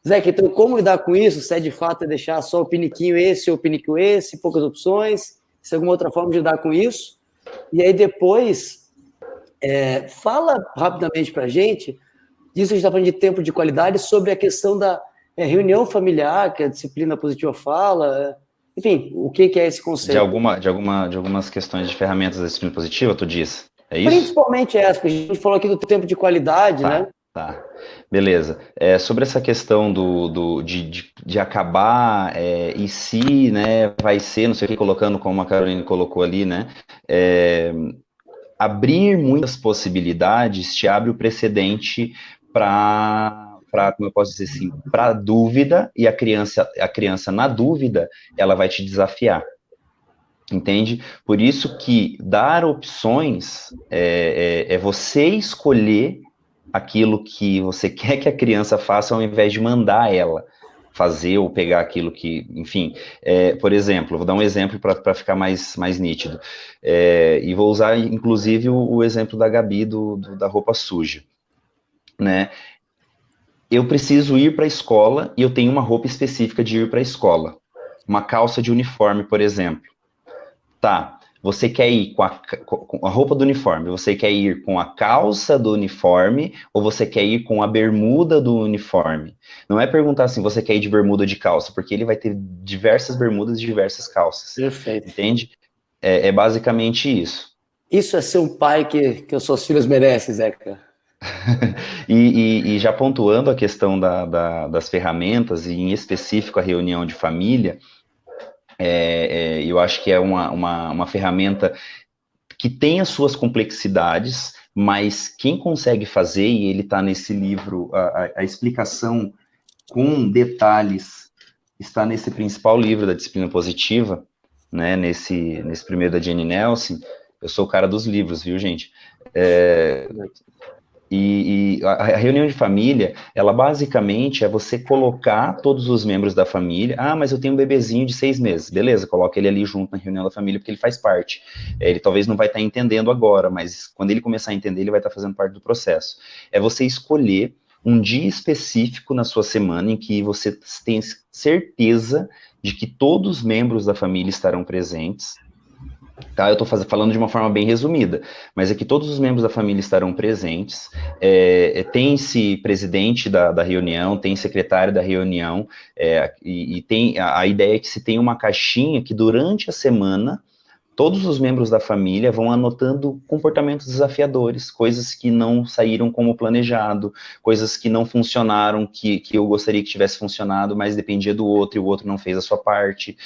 Zeca, então como lidar com isso? Se é de fato é deixar só o piniquinho esse ou o piniquinho esse, poucas opções, se é alguma outra forma de lidar com isso? E aí depois, fala rapidamente para a gente, disso a gente está falando de tempo de qualidade, sobre a questão da reunião familiar, que a disciplina positiva fala, enfim, o que é esse conceito? De algumas questões de ferramentas da disciplina positiva, tu diz? É isso? Principalmente essa, porque a gente falou aqui do tempo de qualidade, né? Tá, beleza. Sobre essa questão de acabar e se, né, vai ser, não sei o que, colocando como a Caroline colocou ali, né, abrir muitas possibilidades te abre o precedente para, como eu posso dizer assim, para dúvida, e a criança na dúvida, ela vai te desafiar. Entende? Por isso que dar opções é você escolher aquilo que você quer que a criança faça ao invés de mandar ela fazer ou pegar aquilo que, enfim, por exemplo, vou dar um exemplo para ficar mais nítido, e vou usar inclusive o exemplo da Gabi da roupa suja, né? Eu preciso ir para a escola e eu tenho uma roupa específica de ir para a escola, uma calça de uniforme, por exemplo. Tá, você quer ir com a roupa do uniforme, você quer ir com a calça do uniforme ou você quer ir com a bermuda do uniforme? Não é perguntar assim, você quer ir de bermuda ou de calça, porque ele vai ter diversas bermudas e diversas calças. Perfeito. Entende? É basicamente isso. Isso é ser um pai que os seus filhos merecem, Zeca. E já pontuando a questão das ferramentas, e em específico a reunião de família, eu acho que é uma ferramenta que tem as suas complexidades, mas quem consegue fazer, e ele está nesse livro, a explicação com detalhes está nesse principal livro da disciplina positiva, né, nesse primeiro da Jenny Nelson. Eu sou o cara dos livros, viu, gente? E a reunião de família, ela basicamente é você colocar todos os membros da família. Ah, mas eu tenho um bebezinho de 6 meses. Beleza, coloca ele ali junto na reunião da família, porque ele faz parte. Ele talvez não vai estar entendendo agora, mas quando ele começar a entender, ele vai estar fazendo parte do processo. É você escolher um dia específico na sua semana em que você tem certeza de que todos os membros da família estarão presentes. Tá, eu estou falando de uma forma bem resumida, mas é que todos os membros da família estarão presentes, tem-se presidente da reunião, tem secretário da reunião, e tem a ideia é que se tem uma caixinha que durante a semana todos os membros da família vão anotando comportamentos desafiadores, coisas que não saíram como planejado, coisas que não funcionaram, que eu gostaria que tivesse funcionado, mas dependia do outro, e o outro não fez a sua parte.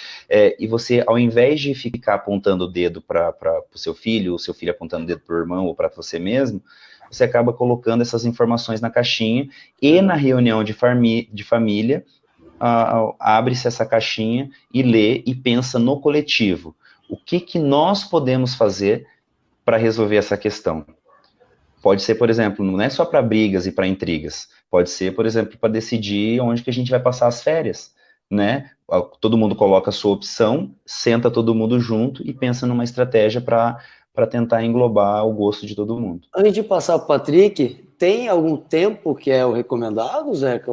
E você, ao invés de ficar apontando o dedo para o seu filho apontando o dedo para o irmão ou para você mesmo, você acaba colocando essas informações na caixinha, e na reunião de família, abre-se essa caixinha e lê e pensa no coletivo. O que nós podemos fazer para resolver essa questão? Pode ser, por exemplo, não é só para brigas e para intrigas. Pode ser, por exemplo, para decidir onde que a gente vai passar as férias, né? Todo mundo coloca a sua opção, senta todo mundo junto e pensa numa estratégia para tentar englobar o gosto de todo mundo. Antes de passar para o Patrick, tem algum tempo que é o recomendado, Zeca?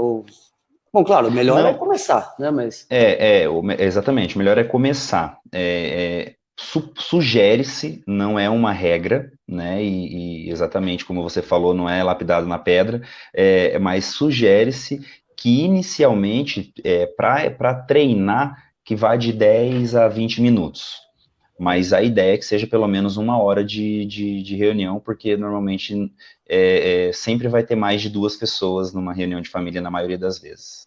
Bom, claro, o melhor é começar, né? Mas... exatamente, o melhor é começar. Sugere-se, não é uma regra, né? E exatamente como você falou, não é lapidado na pedra, mas sugere-se que inicialmente, para treinar, que vá de 10 a 20 minutos. Mas a ideia é que seja pelo menos 1 hora de reunião, porque normalmente sempre vai ter mais de 2 pessoas numa reunião de família, na maioria das vezes.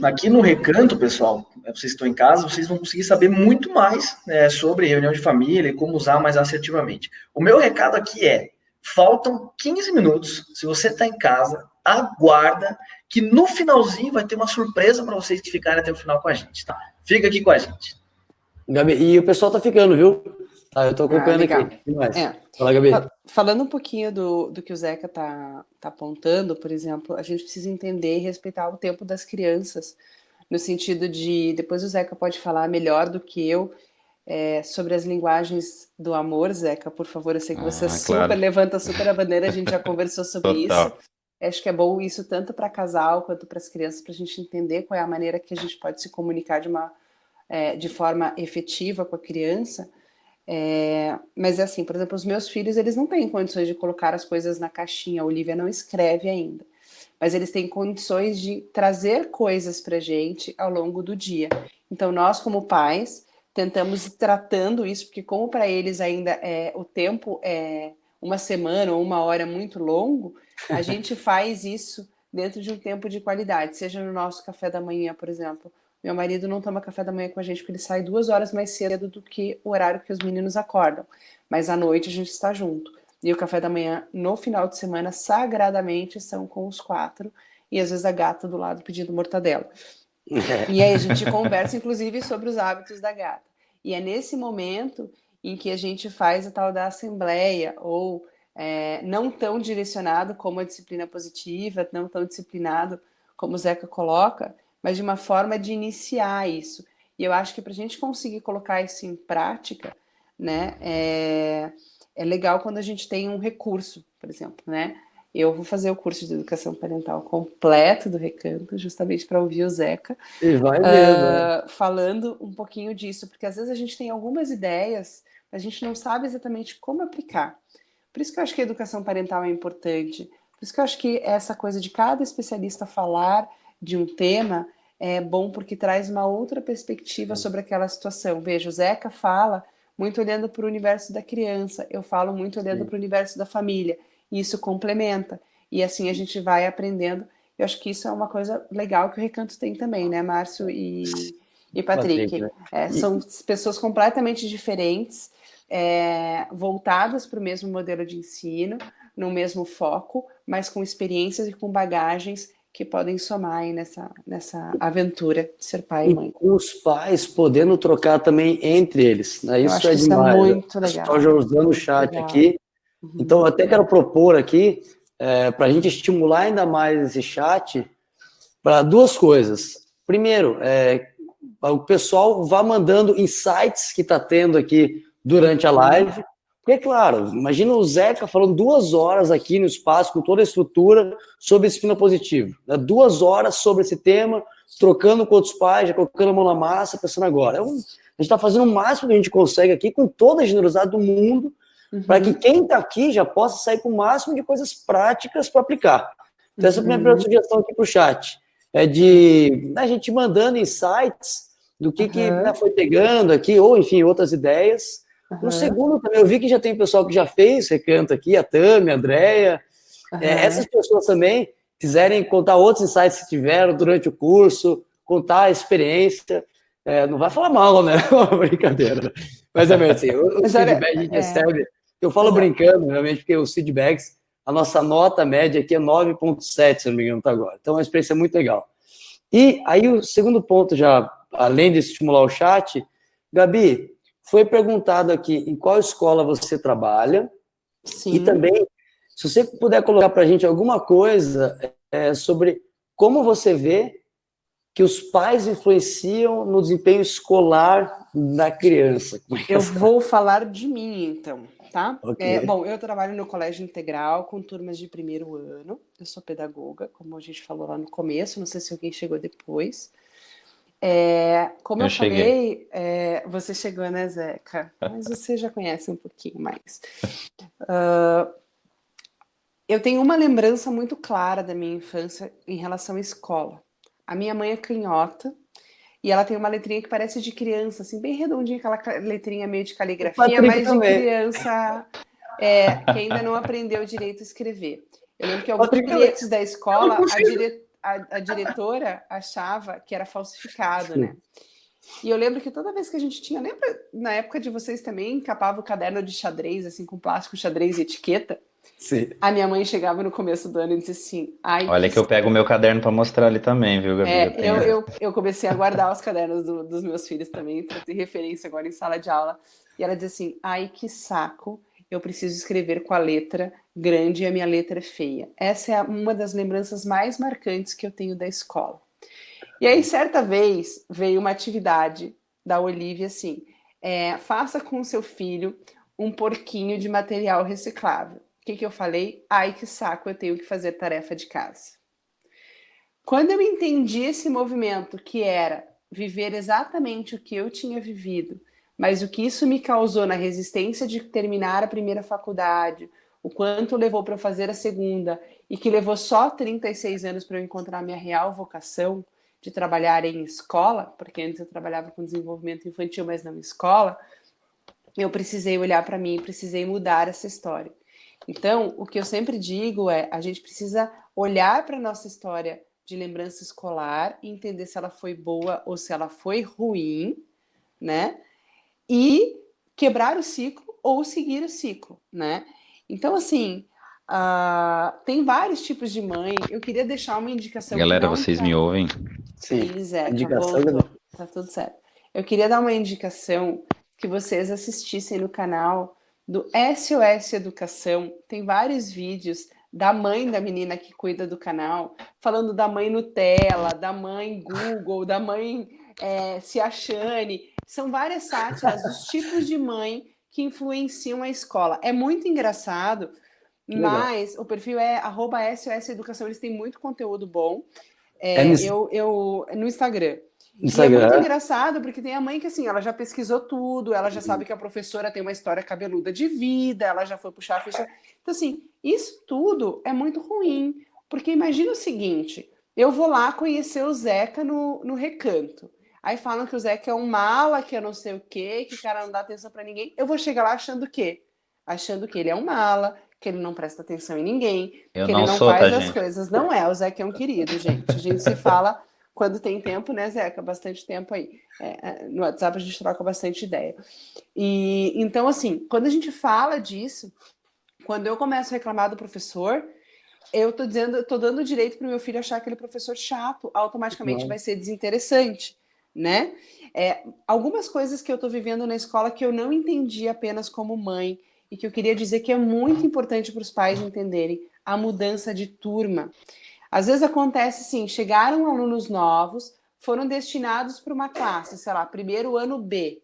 Aqui no Recanto, pessoal, vocês estão em casa, vocês vão conseguir saber muito mais, né, sobre reunião de família e como usar mais assertivamente. O meu recado aqui faltam 15 minutos. Se você está em casa, aguarda que no finalzinho vai ter uma surpresa para vocês que ficarem até o final com a gente, tá? Fica aqui com a gente. Gabi, e o pessoal tá ficando, viu? Tá, eu tô acompanhando aqui. Fala, Gabi. Falando um pouquinho do que o Zeca tá apontando, por exemplo, a gente precisa entender e respeitar o tempo das crianças, no sentido de, depois o Zeca pode falar melhor do que eu, sobre as linguagens do amor, Zeca, por favor, eu sei que você levanta super a bandeira, a gente já conversou sobre isso. Acho que é bom isso tanto para casal quanto para as crianças, para a gente entender qual é a maneira que a gente pode se comunicar de forma efetiva com a criança. Mas assim, por exemplo, os meus filhos, eles não têm condições de colocar as coisas na caixinha, a Olivia não escreve ainda, mas eles têm condições de trazer coisas pra gente ao longo do dia. Então nós, como pais, tentamos ir tratando isso, porque como para eles ainda o tempo é uma semana ou uma hora muito longo, a gente faz isso dentro de um tempo de qualidade, seja no nosso café da manhã, por exemplo. Meu marido não toma café da manhã com a gente porque ele sai 2 horas mais cedo do que o horário que os meninos acordam. Mas à noite a gente está junto. E o café da manhã, no final de semana, sagradamente, são com os 4. E às vezes a gata do lado pedindo mortadela. E aí a gente conversa, inclusive, sobre os hábitos da gata. E é nesse momento em que a gente faz a tal da assembleia, ou não tão direcionado como a disciplina positiva, não tão disciplinado como o Zeca coloca, mas de uma forma de iniciar isso. E eu acho que para a gente conseguir colocar isso em prática, né, é legal quando a gente tem um recurso, por exemplo, né? Eu vou fazer o curso de educação parental completo do Recanto, justamente para ouvir o Zeca. E vai mesmo, falando um pouquinho disso, porque às vezes a gente tem algumas ideias, mas a gente não sabe exatamente como aplicar. Por isso que eu acho que a educação parental é importante. Por isso que eu acho que essa coisa de cada especialista falar de um tema é bom, porque traz uma outra perspectiva sobre aquela situação. Veja, o Zeca fala muito olhando para o universo da criança, eu falo muito olhando para o universo da família, e isso complementa, e assim a gente vai aprendendo. Eu acho que isso é uma coisa legal que o Recanto tem também, né, Márcio e Patrick? São pessoas completamente diferentes, voltadas para o mesmo modelo de ensino, no mesmo foco, mas com experiências e com bagagens que podem somar aí nessa aventura de ser pai e mãe. Com os pais podendo trocar também entre eles, né? Isso é demais. Isso é muito legal. Estou já usando o chat aqui. Então, eu até quero propor aqui, para a gente estimular ainda mais esse chat, para 2 coisas. Primeiro, o pessoal vá mandando insights que está tendo aqui durante a live. Porque, claro, imagina o Zeca falando 2 horas aqui no espaço, com toda a estrutura, sobre disciplina positiva. Né? 2 horas sobre esse tema, trocando com outros pais, já colocando a mão na massa, pensando agora. A gente está fazendo o máximo que a gente consegue aqui, com toda a generosidade do mundo, para que quem está aqui já possa sair com o máximo de coisas práticas para aplicar. Então, essa é a minha primeira sugestão aqui para o chat. É de a gente mandando insights do que foi pegando aqui, ou, enfim, outras ideias. No segundo, também, eu vi que já tem pessoal que já fez Recanto aqui, a Tami, a Andréia. Essas pessoas também quiserem contar outros insights que tiveram durante o curso, contar a experiência. Não vai falar mal, né? Brincadeira. Mas é mesmo assim, o feedback a gente recebe. Eu falo brincando, realmente, porque os feedbacks, a nossa nota média aqui é 9,7, se não me engano, tá agora. Então, é uma experiência muito legal. E aí, o segundo ponto, já, além de estimular o chat, Gabi, foi perguntado aqui em qual escola você trabalha. Sim. E também, se você puder colocar para a gente alguma coisa sobre como você vê que os pais influenciam no desempenho escolar da criança. Eu vou falar de mim, então, tá? Okay. Bom, eu trabalho no colégio integral com turmas de 1º ano. Eu sou pedagoga, como a gente falou lá no começo. Não sei se alguém chegou depois. Como eu falei, você chegou, né, Zeca? Mas você já conhece um pouquinho mais. Eu tenho uma lembrança muito clara da minha infância em relação à escola. A minha mãe é canhota e ela tem uma letrinha que parece de criança, assim, bem redondinha, aquela letrinha meio de caligrafia, mas de criança que ainda não aprendeu direito a escrever. Eu lembro que alguns bilhetes da escola, a diretora achava que era falsificado, né? E eu lembro que toda vez que a gente tinha, lembra na época de vocês também, encapava o caderno de xadrez, assim, com plástico, xadrez e etiqueta? Sim. A minha mãe chegava no começo do ano e dizia assim... Ai, Olha que eu pego o meu caderno para mostrar ali também, viu, Gabi? Eu comecei a guardar os cadernos dos meus filhos também, para ter referência agora em sala de aula. E ela dizia assim, ai, que saco, eu preciso escrever com a letra grande e a minha letra é feia. Essa é uma das lembranças mais marcantes que eu tenho da escola. E aí, certa vez, veio uma atividade da Olivia assim, faça com o seu filho um porquinho de material reciclável. O que eu falei? Ai, que saco, eu tenho que fazer tarefa de casa. Quando eu entendi esse movimento, que era viver exatamente o que eu tinha vivido, mas o que isso me causou na resistência de terminar a primeira faculdade, o quanto levou para eu fazer a segunda, e que levou só 36 anos para eu encontrar a minha real vocação de trabalhar em escola, porque antes eu trabalhava com desenvolvimento infantil, mas não em escola, eu precisei olhar para mim, precisei mudar essa história. Então, o que eu sempre digo é, a gente precisa olhar para a nossa história de lembrança escolar e entender se ela foi boa ou se ela foi ruim, né? E quebrar o ciclo ou seguir o ciclo, né? Então, assim, tem vários tipos de mãe. Eu queria deixar uma indicação. Galera, vocês me ouvem? Sim. Zeca, Indicação, voltou. Tá tudo certo. Eu queria dar uma indicação que vocês assistissem no canal do SOS Educação. Tem vários vídeos da mãe da menina que cuida do canal, falando da mãe Nutella, da mãe Google, da mãe se achane. São várias sátiras dos tipos de mãe que influenciam a escola. É muito engraçado, mas o perfil é @SOS Educação. Eles têm muito conteúdo bom. No Instagram. E é muito engraçado, porque tem a mãe que, assim, ela já pesquisou tudo, ela já sabe que a professora tem uma história cabeluda de vida, ela já foi puxar a ficha. Então, assim, isso tudo é muito ruim, porque imagina o seguinte, eu vou lá conhecer o Zeca no Recanto. Aí falam que o Zeca é um mala, que eu não sei o quê, que o cara não dá atenção pra ninguém. Eu vou chegar lá achando o quê? Achando que ele é um mala, que ele não presta atenção em ninguém, que ele não faz as coisas. Não é, o Zeca é um querido, gente. A gente se fala quando tem tempo, né, Zeca? Bastante tempo aí. No WhatsApp a gente troca bastante ideia. E então, assim, quando a gente fala disso, quando eu começo a reclamar do professor, eu tô dando direito para o meu filho achar aquele professor chato, automaticamente vai ser desinteressante, né? Algumas coisas que eu tô vivendo na escola que eu não entendi apenas como mãe, e que eu queria dizer que é muito importante para os pais entenderem, a mudança de turma. Às vezes acontece assim, chegaram alunos novos, foram destinados para uma classe, sei lá, primeiro ano B,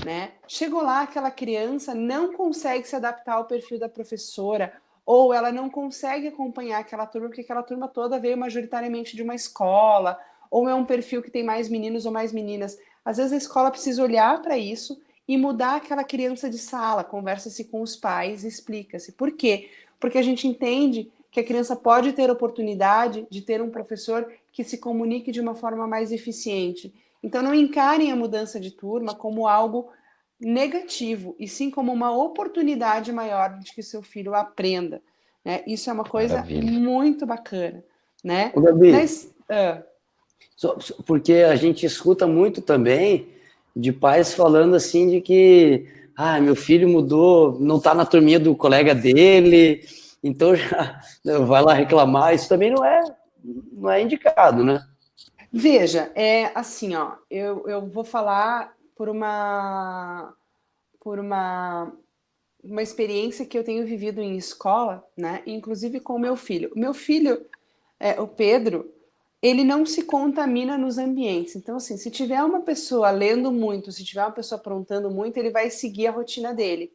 né? Chegou lá, aquela criança não consegue se adaptar ao perfil da professora, ou ela não consegue acompanhar aquela turma, porque aquela turma toda veio majoritariamente de uma escola, ou é um perfil que tem mais meninos ou mais meninas. Às vezes a escola precisa olhar para isso e mudar aquela criança de sala, conversa-se com os pais, explica-se. Por quê? Porque a gente entende que a criança pode ter oportunidade de ter um professor que se comunique de uma forma mais eficiente. Então não encarem a mudança de turma como algo negativo, e sim como uma oportunidade maior de que seu filho aprenda. Né? Isso é uma coisa muito bacana. Né? Ô, Gabi, porque a gente escuta muito também de pais falando assim de que meu filho mudou, não está na turminha do colega dele, então já vai lá reclamar. Isso também não é indicado, né? Veja, assim, ó, eu vou falar por uma experiência que eu tenho vivido em escola, né? Inclusive com o meu filho. O meu filho, o Pedro, ele não se contamina nos ambientes. Então, assim, se tiver uma pessoa lendo muito, se tiver uma pessoa aprontando muito, ele vai seguir a rotina dele.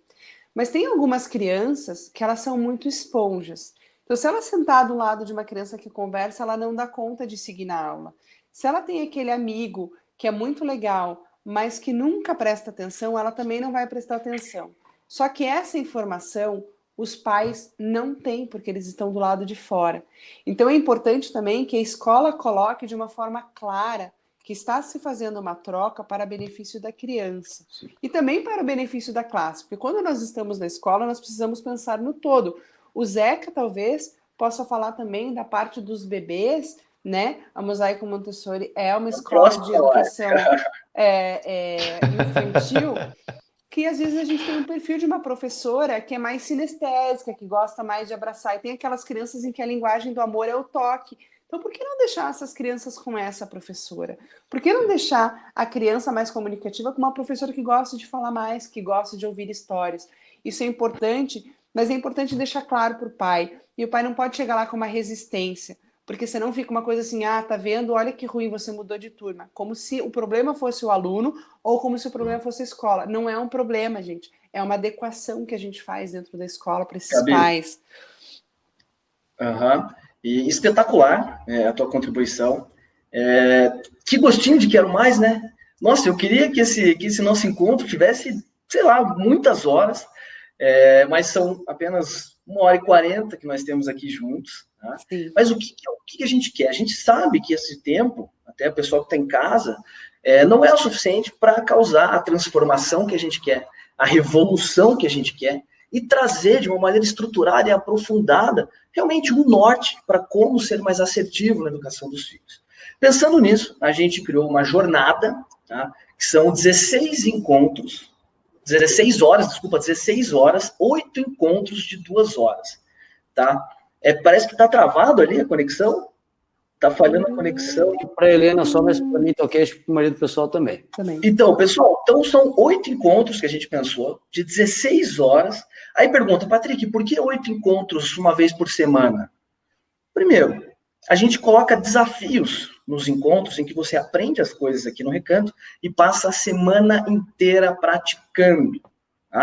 Mas tem algumas crianças que elas são muito esponjas. Então, se ela sentar do lado de uma criança que conversa, ela não dá conta de seguir na aula. Se ela tem aquele amigo que é muito legal, mas que nunca presta atenção, ela também não vai prestar atenção. Só que essa informação os pais não têm, porque eles estão do lado de fora. Então é importante também que a escola coloque de uma forma clara que está se fazendo uma troca para benefício da criança. E também para o benefício da classe, porque quando nós estamos na escola, nós precisamos pensar no todo. O Zeca, talvez, possa falar também da parte dos bebês, né? A Mosaico Montessori é uma escola de educação infantil, que às vezes a gente tem um perfil de uma professora que é mais sinestésica, que gosta mais de abraçar, e tem aquelas crianças em que a linguagem do amor é o toque. Então, por que não deixar essas crianças com essa professora? Por que não deixar a criança mais comunicativa com uma professora que gosta de falar mais, que gosta de ouvir histórias? Isso é importante, mas é importante deixar claro para o pai. E o pai não pode chegar lá com uma resistência, porque senão fica uma coisa assim, tá vendo, olha que ruim, você mudou de turma. Como se o problema fosse o aluno ou como se o problema fosse a escola. Não é um problema, gente. É uma adequação que a gente faz dentro da escola para esses pais. E espetacular a tua contribuição. Que gostinho de quero mais, né? Nossa, eu queria que esse nosso encontro tivesse, sei lá, muitas horas, mas são apenas 1h40 que nós temos aqui juntos. Tá? Mas o que a gente quer? A gente sabe que esse tempo, até o pessoal que está em casa, não é o suficiente para causar a transformação que a gente quer, a revolução que a gente quer, e trazer de uma maneira estruturada e aprofundada realmente um norte para como ser mais assertivo na educação dos filhos. Pensando nisso, a gente criou uma jornada, tá? Que são 16 encontros, 16 horas, 8 encontros de 2 horas. Tá? Parece que está travado ali a conexão. Está falhando a conexão. Para a Helena só, mas para mim tá ok, para o marido pessoal também. Então, pessoal, são 8 encontros que a gente pensou, de 16 horas. Aí pergunta, Patrick, por que 8 encontros uma vez por semana? Primeiro, a gente coloca desafios nos encontros em que você aprende as coisas aqui no Recanto e passa a semana inteira praticando.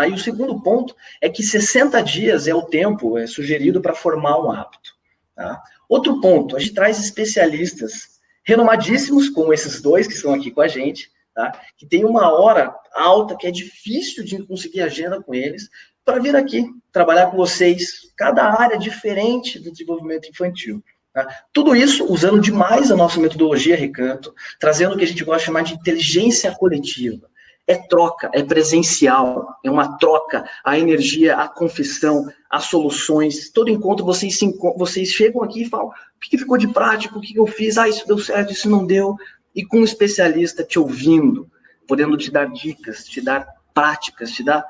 E o segundo ponto é que 60 dias é o tempo sugerido para formar um hábito. Tá? Outro ponto, a gente traz especialistas renomadíssimos, como esses dois que estão aqui com a gente, tá? Que tem uma hora alta, que é difícil de conseguir agenda com eles, para vir aqui trabalhar com vocês, cada área diferente do desenvolvimento infantil. Tá? Tudo isso usando demais a nossa metodologia Recanto, trazendo o que a gente gosta de chamar de inteligência coletiva. É troca, é presencial, é uma troca, a energia, a confissão, as soluções. Todo encontro vocês chegam aqui e falam, o que ficou de prático, o que eu fiz, isso deu certo, isso não deu. E com um especialista te ouvindo, podendo te dar dicas, te dar práticas, te dar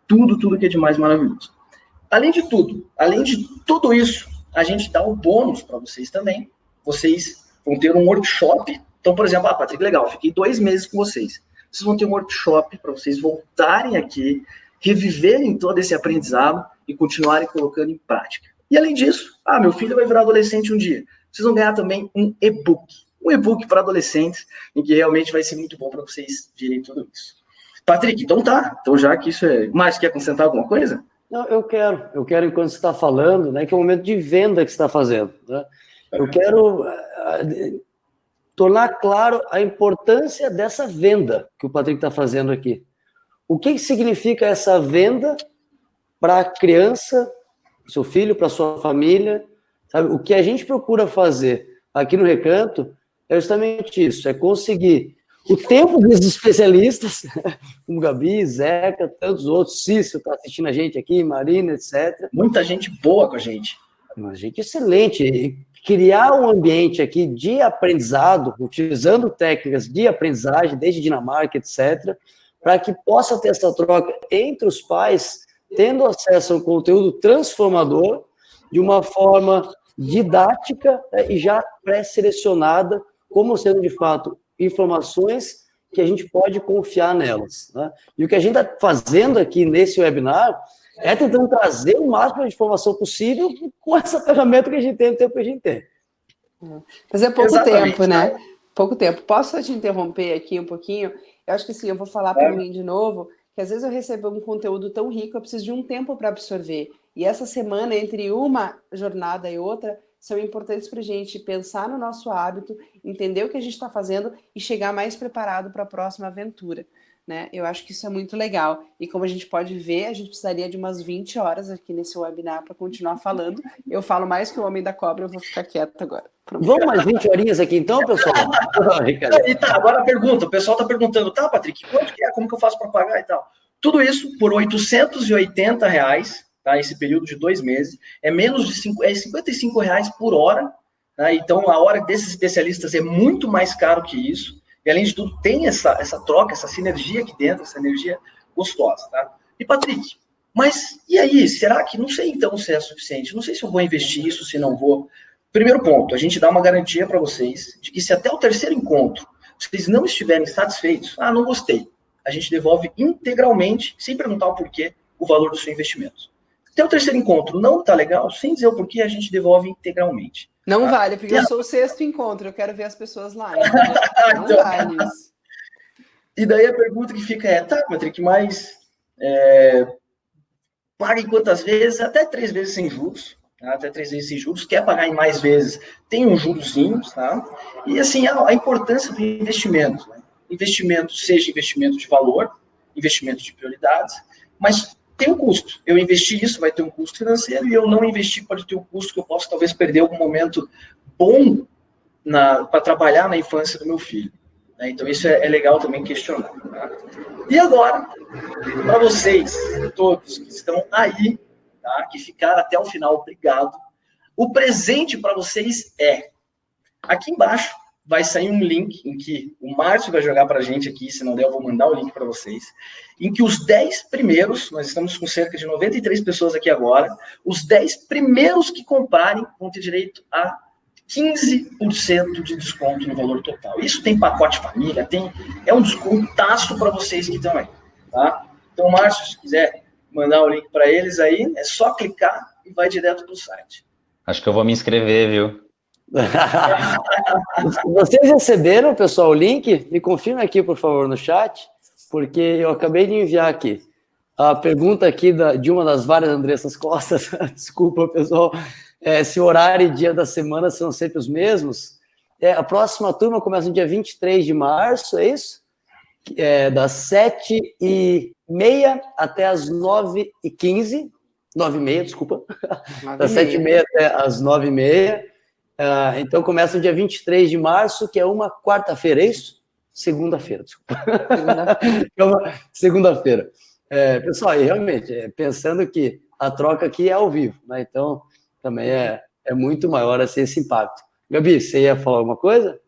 tudo que é de mais maravilhoso. Além de tudo isso, a gente dá um bônus para vocês também. Vocês vão ter um workshop. Então, por exemplo, Patrick, legal, fiquei 2 meses com vocês. Vocês vão ter um workshop para vocês voltarem aqui, reviverem todo esse aprendizado e continuarem colocando em prática. E além disso, meu filho vai virar adolescente um dia. Vocês vão ganhar também um e-book para adolescentes, em que realmente vai ser muito bom para vocês virem tudo isso. Patrick, então já que isso é... Mais, quer acrescentar alguma coisa? Não, eu quero enquanto você está falando, né, que é o momento de venda que você está fazendo. Né? Eu quero tornar claro a importância dessa venda que o Patrick está fazendo aqui. O que significa essa venda para a criança, seu filho, para sua família? Sabe? O que a gente procura fazer aqui no Recanto é justamente isso, é conseguir o tempo dos especialistas, como Gabi, Zeca, tantos outros, Cícero está assistindo a gente aqui, Marina, etc. Muita gente boa com a gente. Uma gente excelente. E criar um ambiente aqui de aprendizado, utilizando técnicas de aprendizagem, desde Dinamarca, etc., para que possa ter essa troca entre os pais, tendo acesso a um conteúdo transformador, de uma forma didática, né, e já pré-selecionada, como sendo, de fato, informações que a gente pode confiar nelas. Né? E o que a gente está fazendo aqui nesse webinar é tentando trazer o máximo de informação possível com essa ferramenta que a gente tem, no tempo que a gente tem. Mas é pouco tempo, né? Pouco tempo. Posso te interromper aqui um pouquinho? Eu acho que sim, eu vou falar para mim de novo, que às vezes eu recebo um conteúdo tão rico, eu preciso de um tempo para absorver. E essa semana, entre uma jornada e outra, são importantes para a gente pensar no nosso hábito, entender o que a gente está fazendo e chegar mais preparado para a próxima aventura. Né? Eu acho que isso é muito legal. E como a gente pode ver, a gente precisaria de umas 20 horas aqui nesse webinar para continuar falando. Eu falo mais que o Homem da Cobra, eu vou ficar quieta agora. Vamos mais 20 horinhas aqui então, pessoal? Agora a pergunta, o pessoal está perguntando, Patrick, quanto que é? Como que eu faço para pagar e tal? Tudo isso por R$880, tá? Esse período de 2 meses, é menos de R$55 por hora, né? Então, a hora desses especialistas é muito mais caro que isso. E, além de tudo, tem essa troca, essa sinergia aqui dentro, essa energia gostosa. Tá? E, Patrick, mas e aí? Será que, não sei então se é suficiente? Não sei se eu vou investir isso, se não vou. Primeiro ponto, a gente dá uma garantia para vocês de que se até o terceiro encontro vocês não estiverem satisfeitos, não gostei, a gente devolve integralmente, sem perguntar o porquê, o valor do seu investimento. Até o terceiro encontro não está legal, sem dizer o porquê, a gente devolve integralmente. Não vale, porque eu sou o sexto encontro, eu quero ver as pessoas lá. Não então, vale isso. E daí a pergunta que fica é, tá, Patrick, mas paga em quantas vezes? Até 3 vezes sem juros. Tá? Até 3 vezes sem juros. Quer pagar em mais vezes? Tem um jurozinho, tá? E assim, a importância do investimento. Né? Investimento, seja investimento de valor, investimento de prioridades, mas tem um custo. Eu investir isso vai ter um custo financeiro e eu não investir pode ter um custo que eu posso talvez perder algum momento bom para trabalhar na infância do meu filho. Né? Então isso é legal também questionar. Tá? E agora, para vocês todos que estão aí, tá? Que ficaram até o final, obrigado. O presente para vocês é, aqui embaixo vai sair um link em que o Márcio vai jogar para a gente aqui, se não der eu vou mandar o link para vocês, em que os 10 primeiros, nós estamos com cerca de 93 pessoas aqui agora, os 10 primeiros que comprarem vão ter direito a 15% de desconto no valor total. Isso tem pacote família, é um descontaço para vocês que estão aí. Tá? Então, Márcio, se quiser mandar o link para eles aí, é só clicar e vai direto para o site. Acho que eu vou me inscrever, viu? Vocês receberam, pessoal, o link? Me confirma aqui, por favor, no chat, porque eu acabei de enviar aqui. A pergunta aqui de uma das várias Andressas Costas, desculpa, pessoal, se o horário e dia da semana são sempre os mesmos. A próxima turma começa no dia 23 de março, é isso? Das 7h30 até as 9h15, 9h30, desculpa, das 7h30 até as 9h30, então começa no dia 23 de março, que é uma quarta-feira, é isso? Segunda-feira, desculpa. Segunda-feira. Pessoal, e realmente, pensando que a troca aqui é ao vivo, né? Então também é muito maior assim, esse impacto. Gabi, você ia falar alguma coisa?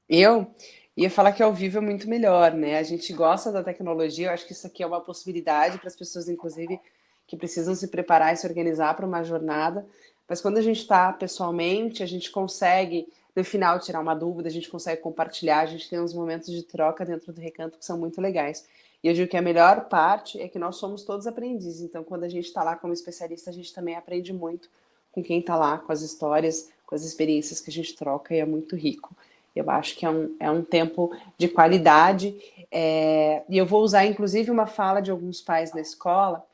Eu ia falar que ao vivo é muito melhor, né? A gente gosta da tecnologia, eu acho que isso aqui é uma possibilidade para as pessoas, inclusive, que precisam se preparar e se organizar para uma jornada, mas quando a gente está pessoalmente, a gente consegue, no final, tirar uma dúvida, a gente consegue compartilhar, a gente tem uns momentos de troca dentro do Recanto que são muito legais. E eu digo que a melhor parte é que nós somos todos aprendizes, então quando a gente está lá como especialista, a gente também aprende muito com quem está lá, com as histórias, com as experiências que a gente troca, e é muito rico. Eu acho que é um tempo de qualidade, e eu vou usar, inclusive, uma fala de alguns pais na escola,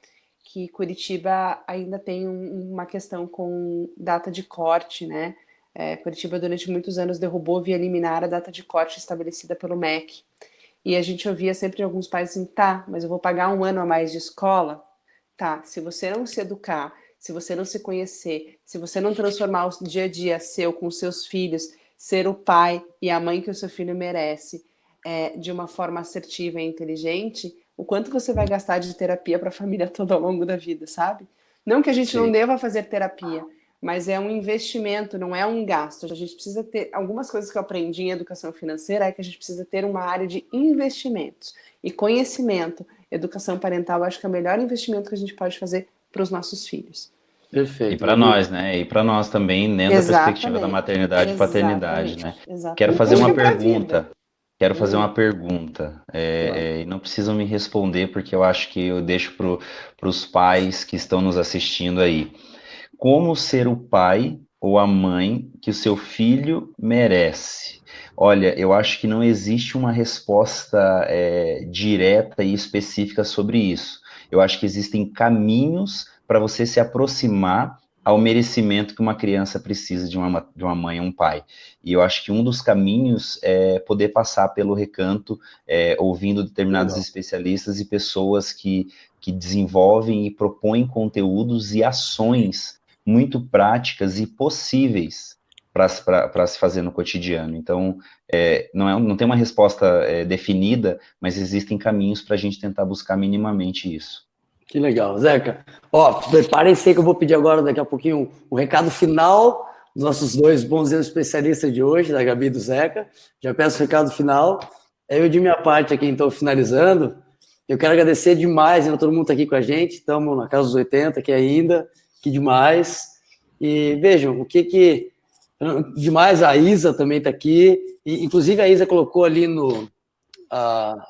que Curitiba ainda tem uma questão com data de corte, né? Curitiba, durante muitos anos, derrubou via liminar a data de corte estabelecida pelo MEC. E a gente ouvia sempre de alguns pais assim, tá, mas eu vou pagar 1 ano a mais de escola? Tá, se você não se educar, se você não se conhecer, se você não transformar o dia a dia seu com os seus filhos, ser o pai e a mãe que o seu filho merece, de uma forma assertiva e inteligente, o quanto você vai gastar de terapia para a família toda ao longo da vida, sabe? Não que a gente não deva fazer terapia, mas é um investimento, não é um gasto. A gente precisa ter, algumas coisas que eu aprendi em educação financeira é que a gente precisa ter uma área de investimentos e conhecimento. Educação parental, eu acho que é o melhor investimento que a gente pode fazer para os nossos filhos. Perfeito. E para nós, né? E para nós também, dentro da perspectiva da maternidade e paternidade, né? Quero fazer uma pergunta. Quero fazer uma pergunta, e não precisam me responder, porque eu acho que eu deixo para os pais que estão nos assistindo aí. Como ser o pai ou a mãe que o seu filho merece? Olha, eu acho que não existe uma resposta direta e específica sobre isso. Eu acho que existem caminhos para você se aproximar ao merecimento que uma criança precisa de uma mãe ou um pai. E eu acho que um dos caminhos é poder passar pelo Recanto, ouvindo determinados especialistas e pessoas que desenvolvem e propõem conteúdos e ações muito práticas e possíveis para se fazer no cotidiano. Então, não tem uma resposta definida, mas existem caminhos para a gente tentar buscar minimamente isso. Que legal, Zeca. Preparem-se que eu vou pedir agora, daqui a pouquinho, o recado final nossos dois bons especialistas de hoje, da Gabi e do Zeca. Já peço o recado final. Eu, de minha parte, aqui, então, finalizando, eu quero agradecer demais, ainda todo mundo está aqui com a gente, estamos na Casa dos 80 aqui ainda, que demais. E vejam, o que demais, a Isa também está aqui, e, inclusive a Isa colocou ali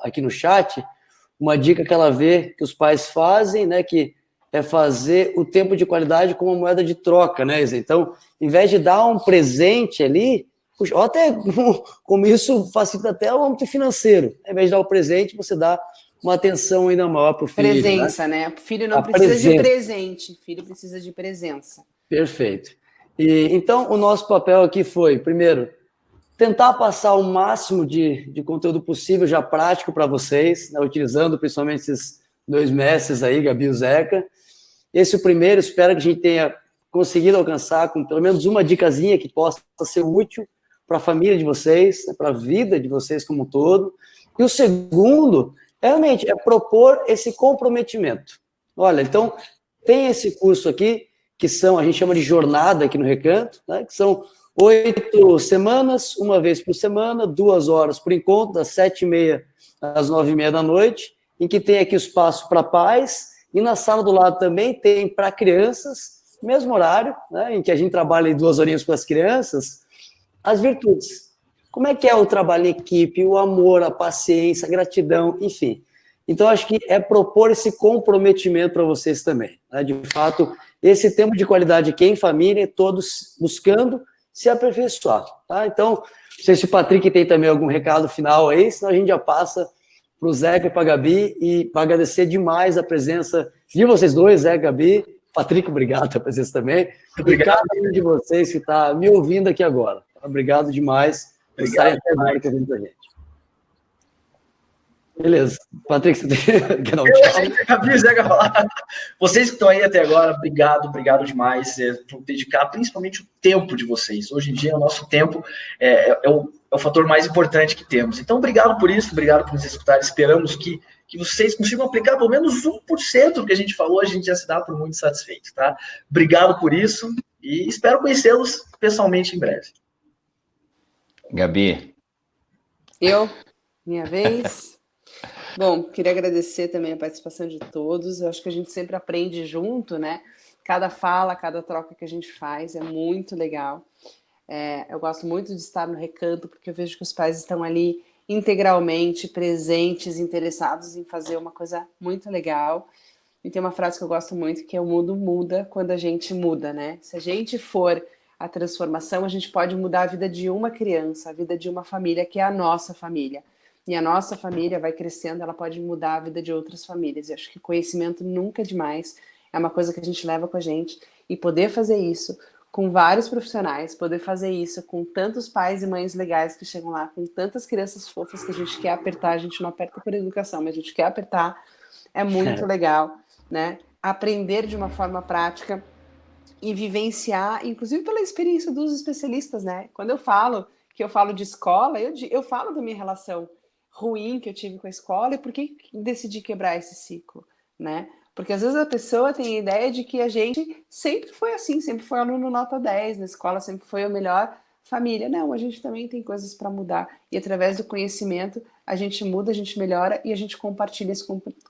aqui no chat uma dica que ela vê que os pais fazem, né, que é fazer o tempo de qualidade como uma moeda de troca, né, Isa? Então, em vez de dar um presente ali, puxa, até como isso facilita até o âmbito financeiro, ao invés de dar o presente, você dá uma atenção ainda maior para o filho. Presença, né? O filho não precisa de presente, o filho precisa de presença. Perfeito. E, então, o nosso papel aqui foi, primeiro, tentar passar o máximo de conteúdo possível já prático para vocês, né, utilizando principalmente esses dois mestres aí, Gabi e o Zeca. Esse é o primeiro, espero que a gente tenha conseguido alcançar com pelo menos uma dicasinha que possa ser útil para a família de vocês, né, para a vida de vocês como um todo. E o segundo, realmente, é propor esse comprometimento. Olha, então, tem esse curso aqui, que são, a gente chama de jornada aqui no Recanto, né, que são 8 semanas, uma vez por semana, 2 horas por encontro, das 7h30 às 9h30 da noite, em que tem aqui o espaço para pais, e na sala do lado também tem para crianças, mesmo horário, né, em que a gente trabalha 2 horinhas com as crianças, as virtudes. Como é que é o trabalho em equipe, o amor, a paciência, a gratidão, enfim. Então, acho que é propor esse comprometimento para vocês também. Né? De fato, esse tempo de qualidade aqui em família, todos buscando se aperfeiçoar. Tá? Então, não sei se o Patrick tem também algum recado final aí, senão a gente já passa para o Zeca e para a Gabi, e para agradecer demais a presença de vocês dois, Zeca e Gabi. Patrick, obrigado pela presença também. Obrigado a cada um de vocês que está me ouvindo aqui agora. Obrigado demais por estarem até agora aqui ouvindo com a gente. Beleza. Patrick, você tem que dar um tchau? Gabi e Zeca falar. Vocês que estão aí até agora, obrigado demais por dedicar principalmente o tempo de vocês. Hoje em dia, o nosso tempo é o fator mais importante que temos. Então, obrigado por isso, obrigado por nos escutar. Esperamos que vocês consigam aplicar pelo menos 1% do que a gente falou, a gente já se dá por muito satisfeito, tá? Obrigado por isso e espero conhecê-los pessoalmente em breve. Gabi. Minha vez. Bom, queria agradecer também a participação de todos. Eu acho que a gente sempre aprende junto, né? Cada fala, cada troca que a gente faz é muito legal. Eu gosto muito de estar no Recanto, porque eu vejo que os pais estão ali integralmente presentes, interessados em fazer uma coisa muito legal. E tem uma frase que eu gosto muito, que é: o mundo muda quando a gente muda, né? Se a gente for a transformação, a gente pode mudar a vida de uma criança, a vida de uma família, que é a nossa família. E a nossa família vai crescendo, ela pode mudar a vida de outras famílias. Eu acho que conhecimento nunca é demais, é uma coisa que a gente leva com a gente. E poder fazer isso com vários profissionais, poder fazer isso com tantos pais e mães legais que chegam lá, com tantas crianças fofas que a gente quer apertar, a gente não aperta por educação, mas a gente quer apertar, é muito legal, né? Aprender de uma forma prática e vivenciar, inclusive pela experiência dos especialistas, né? Quando eu falo de escola, eu falo da minha relação ruim que eu tive com a escola e por que decidi quebrar esse ciclo, né? Porque às vezes a pessoa tem a ideia de que a gente sempre foi assim, sempre foi aluno nota 10, na escola sempre foi a melhor família. Não, a gente também tem coisas para mudar. E através do conhecimento, a gente muda, a gente melhora e a gente compartilha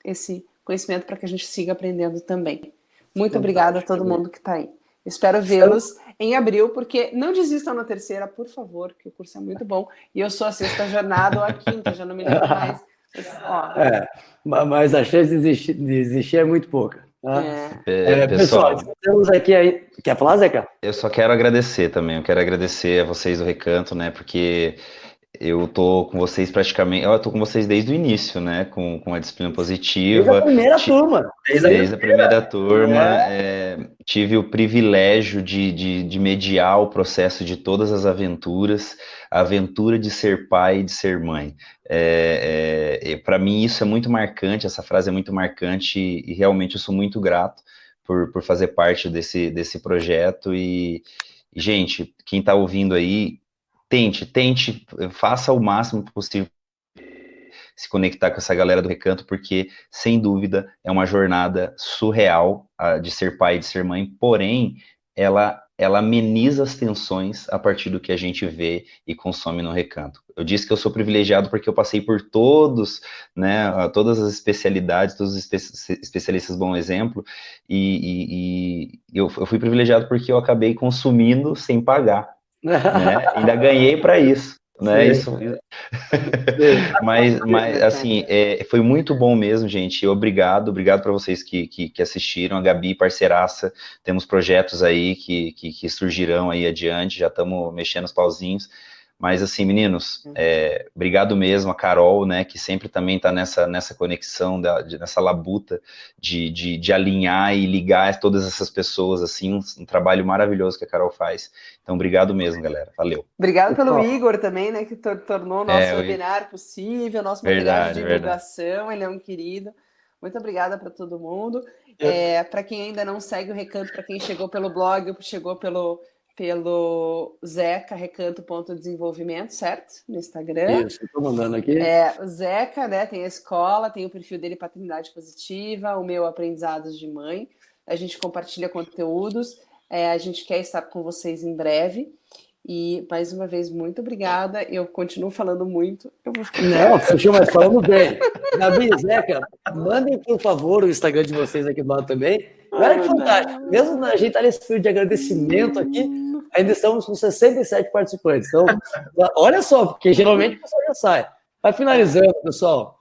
esse conhecimento para que a gente siga aprendendo também. Muito obrigada a todo mundo que está aí. Espero vê-los em abril, porque não desistam na terceira, por favor, que o curso é muito bom. E eu sou a 6ª jornada ou a 5ª, já não me lembro mais. Mas a chance de desistir é muito pouca. Tá? Pessoal, temos aqui aí. Quer falar, Zeca? Eu só quero agradecer também. Eu quero agradecer a vocês do Recanto, né? Porque eu tô com vocês praticamente. Eu tô com vocês desde o início, né? Com a disciplina positiva. Desde a primeira turma. Desde a primeira turma. Tive o privilégio de mediar o processo de todas as aventuras, a aventura de ser pai e de ser mãe. Para mim isso é muito marcante, essa frase é muito marcante e realmente eu sou muito grato por fazer parte desse projeto e, gente, quem está ouvindo aí, tente, faça o máximo possível se conectar com essa galera do Recanto, porque, sem dúvida, é uma jornada surreal de ser pai e de ser mãe, porém, ela ela ameniza as tensões a partir do que a gente vê e consome no Recanto. Eu disse que eu sou privilegiado porque eu passei por todos, né, todas as especialidades, todos os especialistas bom exemplo, e eu fui privilegiado porque eu acabei consumindo sem pagar, né? Ainda ganhei para isso. Né, isso... mas assim, foi muito bom mesmo, gente. Obrigado para vocês que assistiram. A Gabi, parceiraça, temos projetos aí que surgirão aí adiante, já estamos mexendo os pauzinhos. Mas assim, meninos, obrigado mesmo, a Carol, né, que sempre também está nessa conexão, nessa labuta de alinhar e ligar todas essas pessoas, assim, um trabalho maravilhoso que a Carol faz. Então, obrigado mesmo, galera. Valeu. Obrigado pelo Igor também, né, que tornou o nosso webinar possível, nosso material de divulgação, ele é um querido. Muito obrigada para todo mundo. Para quem ainda não segue o Recanto, para quem chegou pelo blog, chegou pelo Zeca, recanto.desenvolvimento, certo? No Instagram. Isso, estou mandando aqui. O Zeca, né, tem a escola, tem o perfil dele Paternidade Positiva, o meu Aprendizados de Mãe. A gente compartilha conteúdos. A gente quer estar com vocês em breve. E, mais uma vez, muito obrigada. Eu continuo falando muito. Não, fechou, mas falando bem. Gabi, Zeca, mandem, por favor, o Instagram de vocês aqui do lado também. Olha que fantástico. Mesmo a gente tá nesse período de agradecimento aqui, ainda estamos com 67 participantes. Então, olha só, porque geralmente o pessoal já sai. Vai finalizando, pessoal.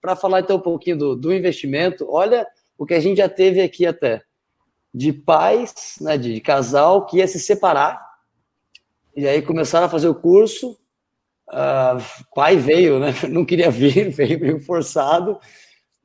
Para falar então um pouquinho do investimento, olha o que a gente já teve aqui até. De pais, né, de casal que ia se separar, e aí começaram a fazer o curso, pai veio, né, não queria vir, veio meio forçado,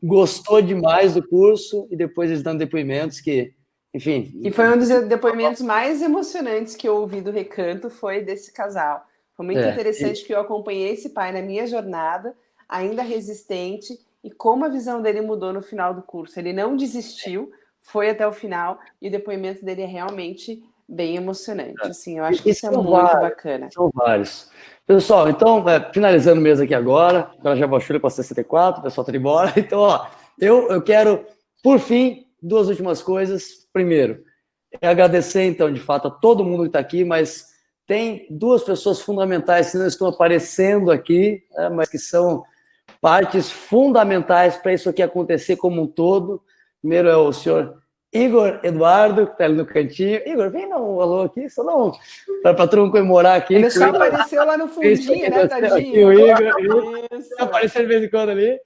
gostou demais do curso, e depois eles dando depoimentos que, enfim... E foi um dos depoimentos mais emocionantes que eu ouvi do Recanto, foi desse casal. Foi muito interessante que eu acompanhei esse pai na minha jornada, ainda resistente, e como a visão dele mudou no final do curso. Ele não desistiu, foi até o final, e o depoimento dele é realmente bem emocionante. Assim, eu acho que isso é muito bacana. São vários. Pessoal, então, finalizando mesmo aqui agora já baixou para 64, o pessoal está embora. Então, ó, eu quero, por fim, duas últimas coisas. Primeiro, agradecer, então, de fato, a todo mundo que está aqui, mas tem duas pessoas fundamentais que não estão aparecendo aqui, mas que são partes fundamentais para isso aqui acontecer como um todo. Primeiro é o senhor Igor Eduardo, que está ali no cantinho. Igor, vem dar um alô aqui, só não para todo mundo comemorar aqui. Ele só apareceu lá no fundinho, né, tadinho? O Igor apareceu de vez em quando ali.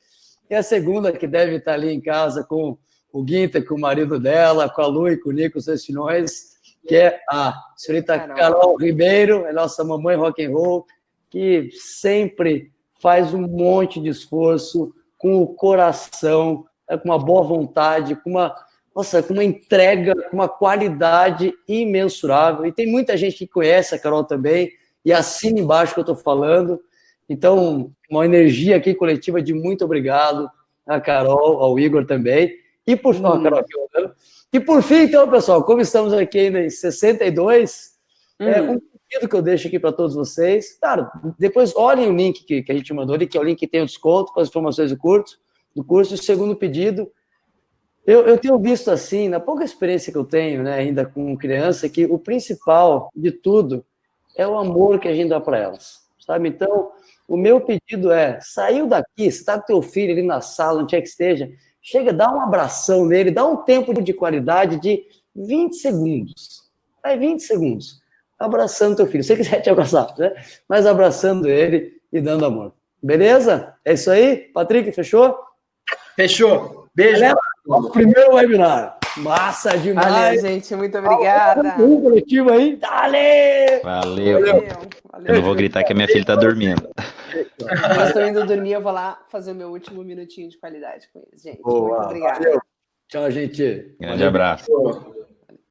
E a segunda, que deve estar ali em casa com o Guinta, com o marido dela, com a Lu e com o Nico, os seus filhões, que é a senhorita Carol Ribeiro, é nossa mamãe rock and roll, que sempre faz um monte de esforço, com o coração, com uma boa vontade, com uma entrega, com uma qualidade imensurável. E tem muita gente que conhece a Carol também, e assina embaixo que eu estou falando. Então, uma energia aqui coletiva de muito obrigado a Carol, ao Igor também. E por fim, então, pessoal, como estamos aqui ainda em 62, um pedido que eu deixo aqui para todos vocês. Claro, depois olhem o link que a gente mandou ali, que é o link que tem o desconto com as informações do curso. E o segundo pedido, eu tenho visto assim, na pouca experiência que eu tenho, né, ainda com criança, que o principal de tudo é o amor que a gente dá para elas, sabe? Então, o meu pedido é, saiu daqui, você está com teu filho ali na sala, onde é que esteja, chega, dá um abração nele, dá um tempo de qualidade de 20 segundos. 20 segundos. Abraçando teu filho. Se você quiser te abraçar, né? Mas abraçando ele e dando amor. Beleza? É isso aí? Patrick, fechou? Fechou. Beijo. Galera, nosso primeiro webinar. Massa demais. Valeu, gente. Muito obrigada. Um coletivo aí. Valeu. Eu não vou gritar que a minha filha está dormindo. Eu estou indo dormir, eu vou lá fazer o meu último minutinho de qualidade com eles, gente. Muito obrigada. Valeu. Tchau, gente. Grande abraço.